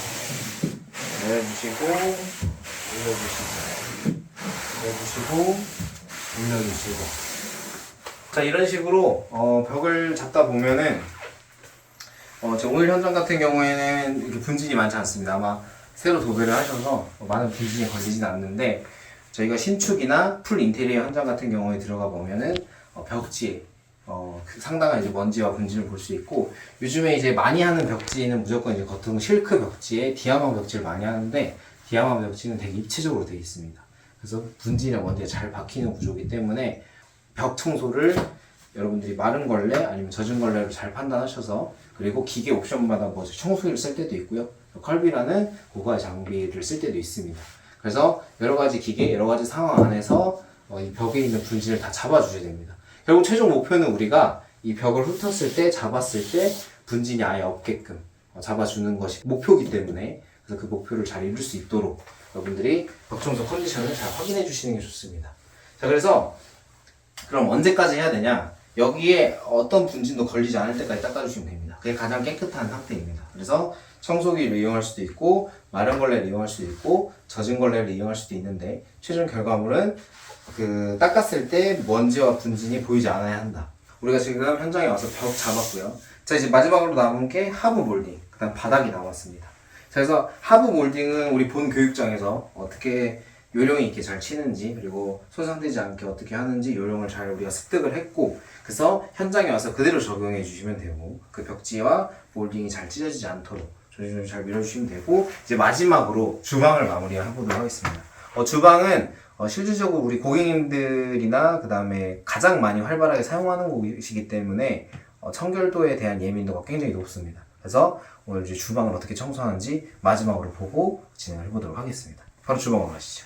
내려주시고, 올려주시고, 내려주시고, 올려주시고. 자, 이런 식으로 벽을 잡다 보면은 제 오늘 현장 같은 경우에는 이렇게 분진이 많지 않습니다. 아마 새로 도배를 하셔서 많은 분진이 걸리진 않는데, 저희가 신축이나 풀 인테리어 현장 같은 경우에 들어가 보면은 벽지에 상당한 이제 먼지와 분진을 볼 수 있고, 요즘에 이제 많이 하는 벽지는 무조건 이제 겉은 실크 벽지에 디아마 벽지를 많이 하는데, 디아마 벽지는 되게 입체적으로 되어 있습니다. 그래서 분진이나 먼지가 잘 박히는 구조이기 때문에 벽 청소를 여러분들이 마른 걸레 아니면 젖은 걸레로 잘 판단하셔서, 그리고 기계 옵션마다 뭐 청소기를 쓸 때도 있고요, 컬비라는 고가의 장비를 쓸 때도 있습니다. 그래서 여러 가지 기계, 여러 가지 상황 안에서 이 벽에 있는 분진을 다 잡아주셔야 됩니다. 결국 최종 목표는 우리가 이 벽을 훑었을 때, 잡았을 때 분진이 아예 없게끔 잡아주는 것이 목표이기 때문에, 그래서 그 목표를 잘 이룰 수 있도록 여러분들이 벽청소 컨디션을 잘 확인해 주시는 게 좋습니다. 자, 그래서 그럼 언제까지 해야 되냐? 여기에 어떤 분진도 걸리지 않을 때까지 닦아주시면 됩니다. 그게 가장 깨끗한 상태입니다. 그래서 청소기를 이용할 수도 있고, 마른 걸레를 이용할 수도 있고, 젖은 걸레를 이용할 수도 있는데, 최종 결과물은 닦았을 때 먼지와 분진이 보이지 않아야 한다. 우리가 지금 현장에 와서 벽 잡았고요. 자, 이제 마지막으로 남은 게 하부 몰딩, 그 다음 바닥이 남았습니다. 자, 그래서 하부 몰딩은 우리 본 교육장에서 어떻게 요령이 있게 잘 치는지, 그리고 손상되지 않게 어떻게 하는지 요령을 잘 우리가 습득을 했고, 그래서 현장에 와서 그대로 적용해 주시면 되고, 그 벽지와 몰딩이 잘 찢어지지 않도록 조심조심 잘 밀어주시면 되고, 이제 마지막으로 주방을 마무리해보도록 하겠습니다. 주방은 실질적으로 우리 고객님들이나 그 다음에 가장 많이 활발하게 사용하는 곳이기 때문에 청결도에 대한 예민도가 굉장히 높습니다. 그래서 오늘 이제 주방을 어떻게 청소하는지 마지막으로 보고 진행을 해보도록 하겠습니다. 바로 주방으로 가시죠.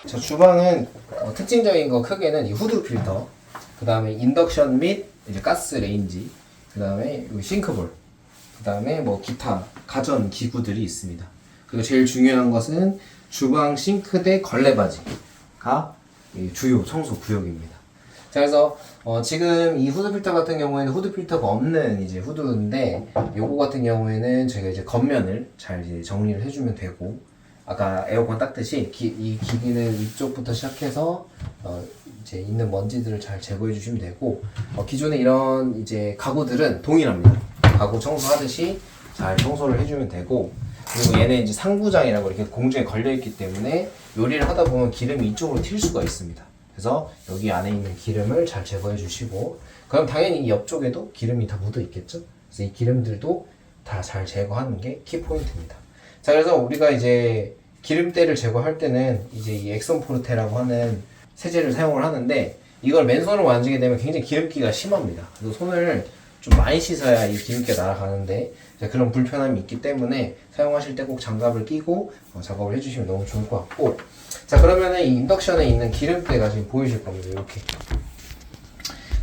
자, 주방은 특징적인 거 크게는 이 후드 필터, 그 다음에 인덕션 및 이제 가스 레인지, 그 다음에 싱크볼, 그 다음에 뭐 기타 가전 기구들이 있습니다. 그리고 제일 중요한 것은 주방 싱크대 걸레바지가 주요 청소 구역입니다. 자, 그래서 지금 이 후드 필터 같은 경우에는 후드 필터가 없는 이제 후드인데, 요거 같은 경우에는 저희가 이제 겉면을 잘 이제 정리를 해주면 되고, 아까 에어컨 닦듯이 이 기기는 위쪽부터 시작해서 이제 있는 먼지들을 잘 제거해 주시면 되고, 기존에 이런 이제 가구들은 동일합니다. 가구 청소하듯이 잘 청소를 해주면 되고, 그리고 얘는 이제 상부장이라고 이렇게 공중에 걸려있기 때문에 요리를 하다 보면 기름이 이쪽으로 튈 수가 있습니다. 그래서 여기 안에 있는 기름을 잘 제거해 주시고, 그럼 당연히 이 옆쪽에도 기름이 다 묻어 있겠죠? 그래서 이 기름들도 다 잘 제거하는 게 키포인트입니다. 자, 그래서 우리가 이제 기름때를 제거할 때는 이제 이 엑선 포르테라고 하는 세제를 사용을 하는데, 이걸 맨손으로 만지게 되면 굉장히 기름기가 심합니다. 그래서 손을 좀 많이 씻어야 이 기름기가 날아가는데, 그런 불편함이 있기 때문에 사용하실 때 꼭 장갑을 끼고 작업을 해주시면 너무 좋을 것 같고, 자, 그러면은 이 인덕션에 있는 기름때가 지금 보이실 겁니다. 이렇게.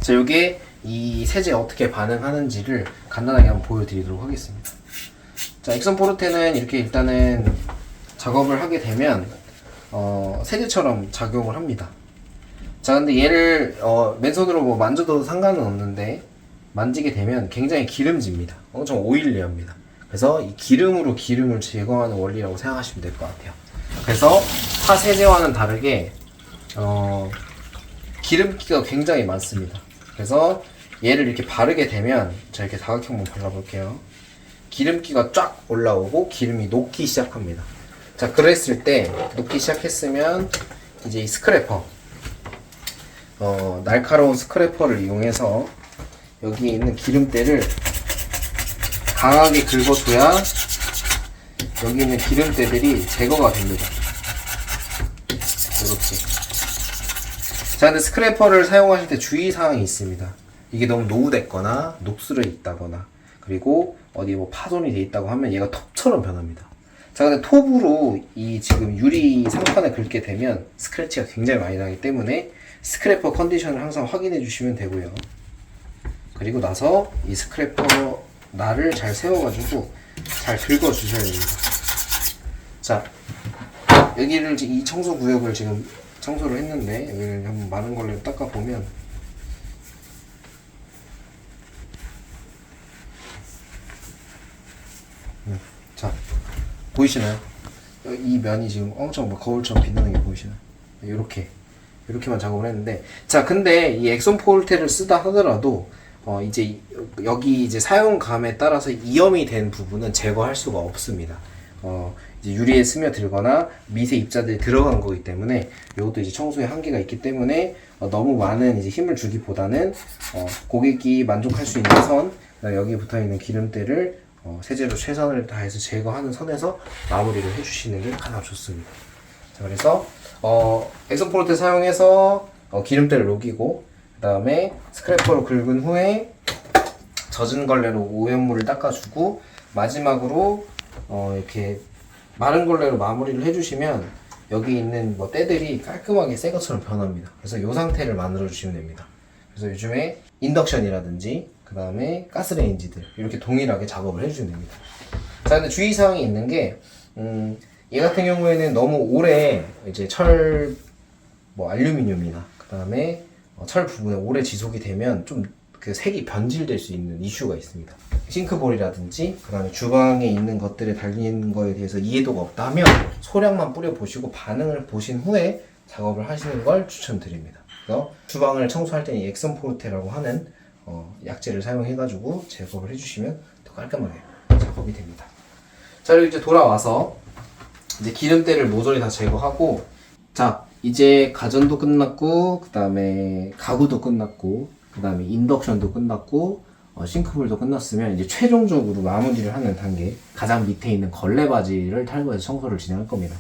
자, 요게 이 세제에 어떻게 반응하는지를 간단하게 한번 보여드리도록 하겠습니다. 자, 엑선 포르테는 이렇게 일단은 작업을 하게 되면 세제처럼 작용을 합니다. 자, 근데 얘를 맨손으로 뭐 만져도 상관은 없는데, 만지게 되면 굉장히 기름집니다. 엄청 오일리합니다. 그래서 이 기름으로 기름을 제거하는 원리라고 생각하시면 될 것 같아요. 그래서 파 세제와는 다르게 기름기가 굉장히 많습니다. 그래서 얘를 이렇게 바르게 되면, 자, 이렇게 다각형 한번 발라볼게요. 기름기가 쫙 올라오고 기름이 녹기 시작합니다. 자, 그랬을 때, 녹기 시작했으면 이제 이 스크래퍼, 날카로운 스크래퍼를 이용해서 여기 있는 기름때를 강하게 긁어줘야 여기 있는 기름때들이 제거가 됩니다. 이렇게. 자, 근데 스크래퍼를 사용하실 때 주의사항이 있습니다. 이게 너무 노후됐거나 녹슬어 있다거나, 그리고 어디 뭐 파손이 돼 있다고 하면 얘가 톱처럼 변합니다. 자, 근데 톱으로 이 지금 유리 상판을 긁게 되면 스크래치가 굉장히 많이 나기 때문에 스크래퍼 컨디션을 항상 확인해 주시면 되고요. 그리고 나서 이 스크래퍼 날을 잘 세워가지고 잘 긁어 주셔야 됩니다. 자, 여기를 이 청소 구역을 지금 청소를 했는데, 여기를 한번 마른 걸로 닦아보면, 자, 보이시나요? 이 면이 지금 엄청 막 거울처럼 빛나는 게 보이시나요? 이렇게만 작업을 했는데, 자, 근데 이 엑손 포르테를 쓰다 하더라도 이제 여기 이제 사용감에 따라서 이염이 된 부분은 제거할 수가 없습니다. 이제 유리에 스며들거나 미세 입자들이 들어간 거기 때문에 이것도 이제 청소에 한계가 있기 때문에 너무 많은 이제 힘을 주기보다는 고객이 만족할 수 있는 선, 여기 붙어 있는 기름때를 세제로 최선을 다해서 제거하는 선에서 마무리를 해주시는 게 가장 좋습니다. 자, 그래서 엑손 포르테 사용해서 기름때를 녹이고, 그 다음에 스크래퍼로 긁은 후에 젖은 걸레로 오염물을 닦아주고, 마지막으로 이렇게 마른 걸레로 마무리를 해주시면 여기 있는 뭐 때들이 깔끔하게 새 것처럼 변합니다. 그래서 이 상태를 만들어 주시면 됩니다. 그래서 요즘에 인덕션이라든지 그 다음에 가스레인지들 이렇게 동일하게 작업을 해주시면 됩니다. 자, 근데 주의사항이 있는 게 얘 같은 경우에는 너무 오래 이제 뭐 알루미늄이나 그 다음에 철 부분에 오래 지속이 되면 좀 그 색이 변질될 수 있는 이슈가 있습니다. 싱크볼이라든지 그 다음에 주방에 있는 것들에 달리는 거에 대해서 이해도가 없다 하면 소량만 뿌려보시고 반응을 보신 후에 작업을 하시는 걸 추천드립니다. 그래서 주방을 청소할 때는 엑손 포르테라고 하는 약재를 사용해가지고 제거를 해주시면 더 깔끔하게 작업이 됩니다. 자, 그리고 이제 돌아와서 이제 기름때를 모조리 다 제거하고, 자, 이제 가전도 끝났고, 그 다음에 가구도 끝났고, 그 다음에 인덕션도 끝났고, 싱크볼도 끝났으면 이제 최종적으로 마무리를 하는 단계, 가장 밑에 있는 걸레바지를 탈거해서 청소를 진행할 겁니다.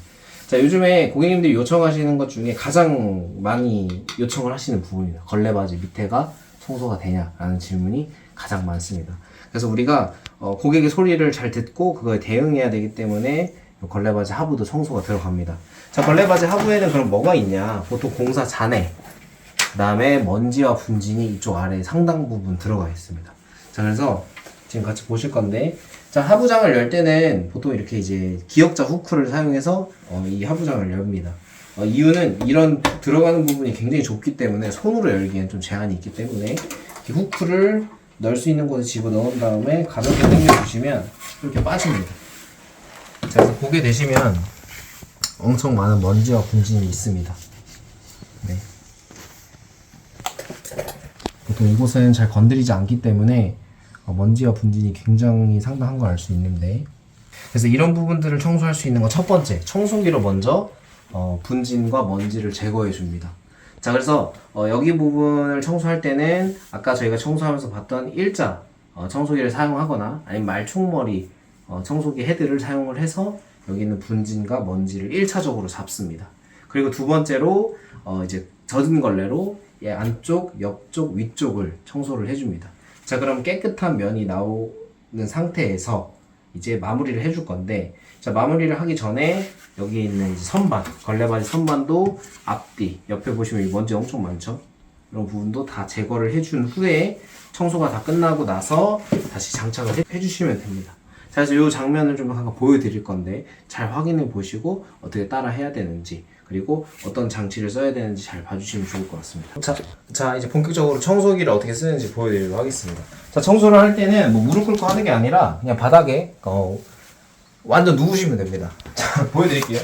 자, 요즘에 고객님들이 요청하시는 것 중에 가장 많이 요청을 하시는 부분입니다. 걸레바지 밑에가 청소가 되냐라는 질문이 가장 많습니다. 그래서 우리가 고객의 소리를 잘 듣고 그거에 대응해야 되기 때문에 걸레바지 하부도 청소가 들어갑니다. 자, 걸레바지 하부에는 그럼 뭐가 있냐? 보통 공사 잔해, 그 다음에 먼지와 분진이 이쪽 아래 상당 부분 들어가 있습니다. 자, 그래서 지금 같이 보실 건데, 자, 하부장을 열 때는 보통 이렇게 이제 기역자 후크를 사용해서 이 하부장을 엽니다. 이유는 이런 들어가는 부분이 굉장히 좁기 때문에 손으로 열기엔 좀 제한이 있기 때문에 이렇게 후크를 넣을 수 있는 곳에 집어 넣은 다음에 가볍게 당겨 주시면 이렇게 빠집니다. 자, 그래서 보게 되시면 엄청 많은 먼지와 분진이 있습니다. 네. 보통 이곳은 잘 건드리지 않기 때문에 먼지와 분진이 굉장히 상당한 걸 알 수 있는데, 그래서 이런 부분들을 청소할 수 있는 건 첫 번째, 청소기로 먼저 분진과 먼지를 제거해 줍니다. 자, 그래서 여기 부분을 청소할 때는 아까 저희가 청소하면서 봤던 일자 청소기를 사용하거나 아니면 말총머리 청소기 헤드를 사용을 해서 여기 있는 분진과 먼지를 1차적으로 잡습니다. 그리고 두 번째로 이제 젖은 걸레로 얘 안쪽, 옆쪽, 위쪽을 청소를 해줍니다. 자, 그럼 깨끗한 면이 나오는 상태에서 이제 마무리를 해줄 건데, 자, 마무리를 하기 전에 여기 있는 이제 선반, 걸레바지 선반도 앞뒤, 옆에 보시면 이 먼지 엄청 많죠? 이런 부분도 다 제거를 해준 후에 청소가 다 끝나고 나서 다시 장착을 해주시면 됩니다. 자, 그래서 이 장면을 좀 잠깐 보여드릴 건데 잘 확인해 보시고 어떻게 따라 해야 되는지 그리고 어떤 장치를 써야 되는지 잘 봐주시면 좋을 것 같습니다. 자 이제 본격적으로 청소기를 어떻게 쓰는지 보여드리도록 하겠습니다. 자, 청소를 할 때는 뭐 무릎 꿇고 하는 게 아니라 그냥 바닥에 완전 누우시면 됩니다. 자, 보여드릴게요.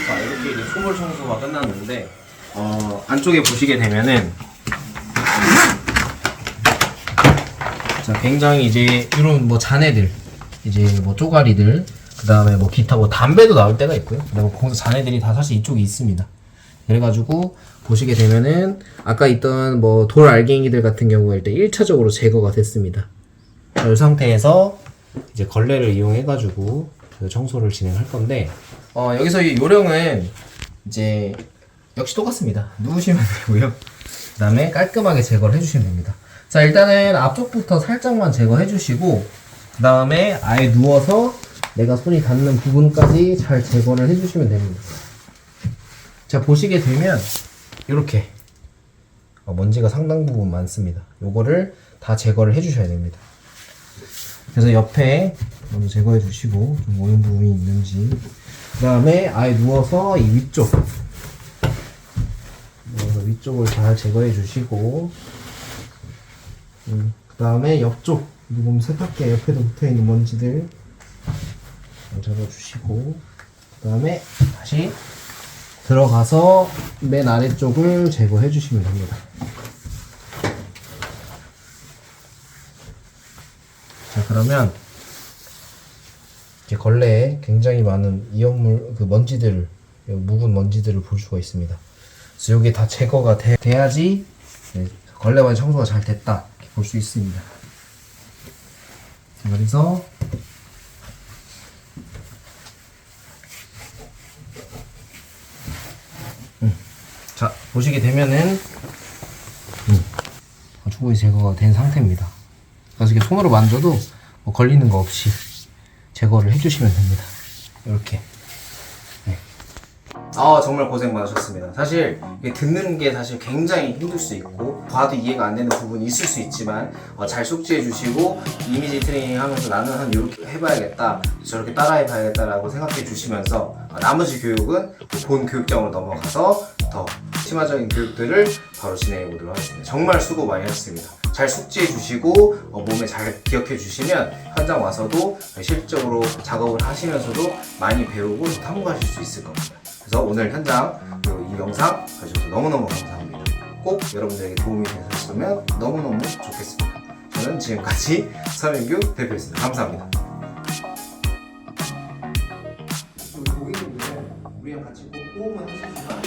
자, 이렇게 이제 소물 청소가 끝났는데 안쪽에 보시게 되면은 자, 굉장히 이제 이런 뭐 잔해들, 이제 뭐 쪼가리들, 그 다음에 뭐 기타 뭐 담배도 나올 때가 있고요. 그다음에 거기서 잔해들이 다 사실 이쪽에 있습니다. 그래가지고 보시게 되면은 아까 있던 뭐 돌 알갱이들 같은 경우에 일단 1차적으로 제거가 됐습니다. 자, 이 상태에서 이제 걸레를 이용해가지고 청소를 진행할 건데 여기서 이 요령은 이제 역시 똑같습니다. 누우시면 되고요. 그 다음에 깔끔하게 제거를 해주시면 됩니다. 자, 일단은 앞쪽부터 살짝만 제거해 주시고 그 다음에 아예 누워서 내가 손이 닿는 부분까지 잘 제거를 해 주시면 됩니다. 자, 보시게 되면 이렇게 먼지가 상당 부분 많습니다. 요거를 다 제거를 해 주셔야 됩니다. 그래서 옆에 먼저 제거해 주시고 좀 오염 부분이 있는지, 그 다음에 아예 누워서 이 위쪽을 잘 제거해 주시고, 그 다음에 옆쪽 보면 세탁기 옆에도 붙어있는 먼지들 잡아주시고, 그 다음에 다시 들어가서 맨 아래쪽을 제거해 주시면 됩니다. 자, 그러면 이렇게 걸레에 굉장히 많은 이염물, 그 먼지들을, 묵은 먼지들을 볼 수가 있습니다. 그래서 이게 다 제거가 돼야지 걸레만 청소가 잘 됐다 이렇게 볼 수 있습니다. 자, 그래서 자, 보시게 되면은 충분히 제거가 된 상태입니다. 그래서 이렇게 손으로 만져도 뭐 걸리는 거 없이 제거를 해주시면 됩니다. 이렇게. 네. 정말 고생 많으셨습니다. 사실 듣는 게 사실 굉장히 힘들 수 있고 봐도 이해가 안 되는 부분이 있을 수 있지만 잘 숙지해 주시고 이미지 트레이닝 하면서 나는 한 이렇게 해봐야겠다, 저렇게 따라해 봐야겠다라고 생각해 주시면서 나머지 교육은 본 교육장으로 넘어가서 더 심화적인 교육들을 바로 진행해 보도록 하겠습니다. 정말 수고 많이 하셨습니다. 잘 숙지해 주시고 몸에 잘 기억해 주시면 현장 와서도 실질적으로 작업을 하시면서도 많이 배우고 탐구하실 수 있을 겁니다. 그래서 오늘 현장 그리고 이 영상 봐주셔서 너무너무 감사합니다. 꼭 여러분들에게 도움이 되셨으면 너무너무 좋겠습니다. 저는 지금까지 서민규 대표였습니다. 감사합니다. 고객님들 우리랑 같이 꼭 호흡만 하시지만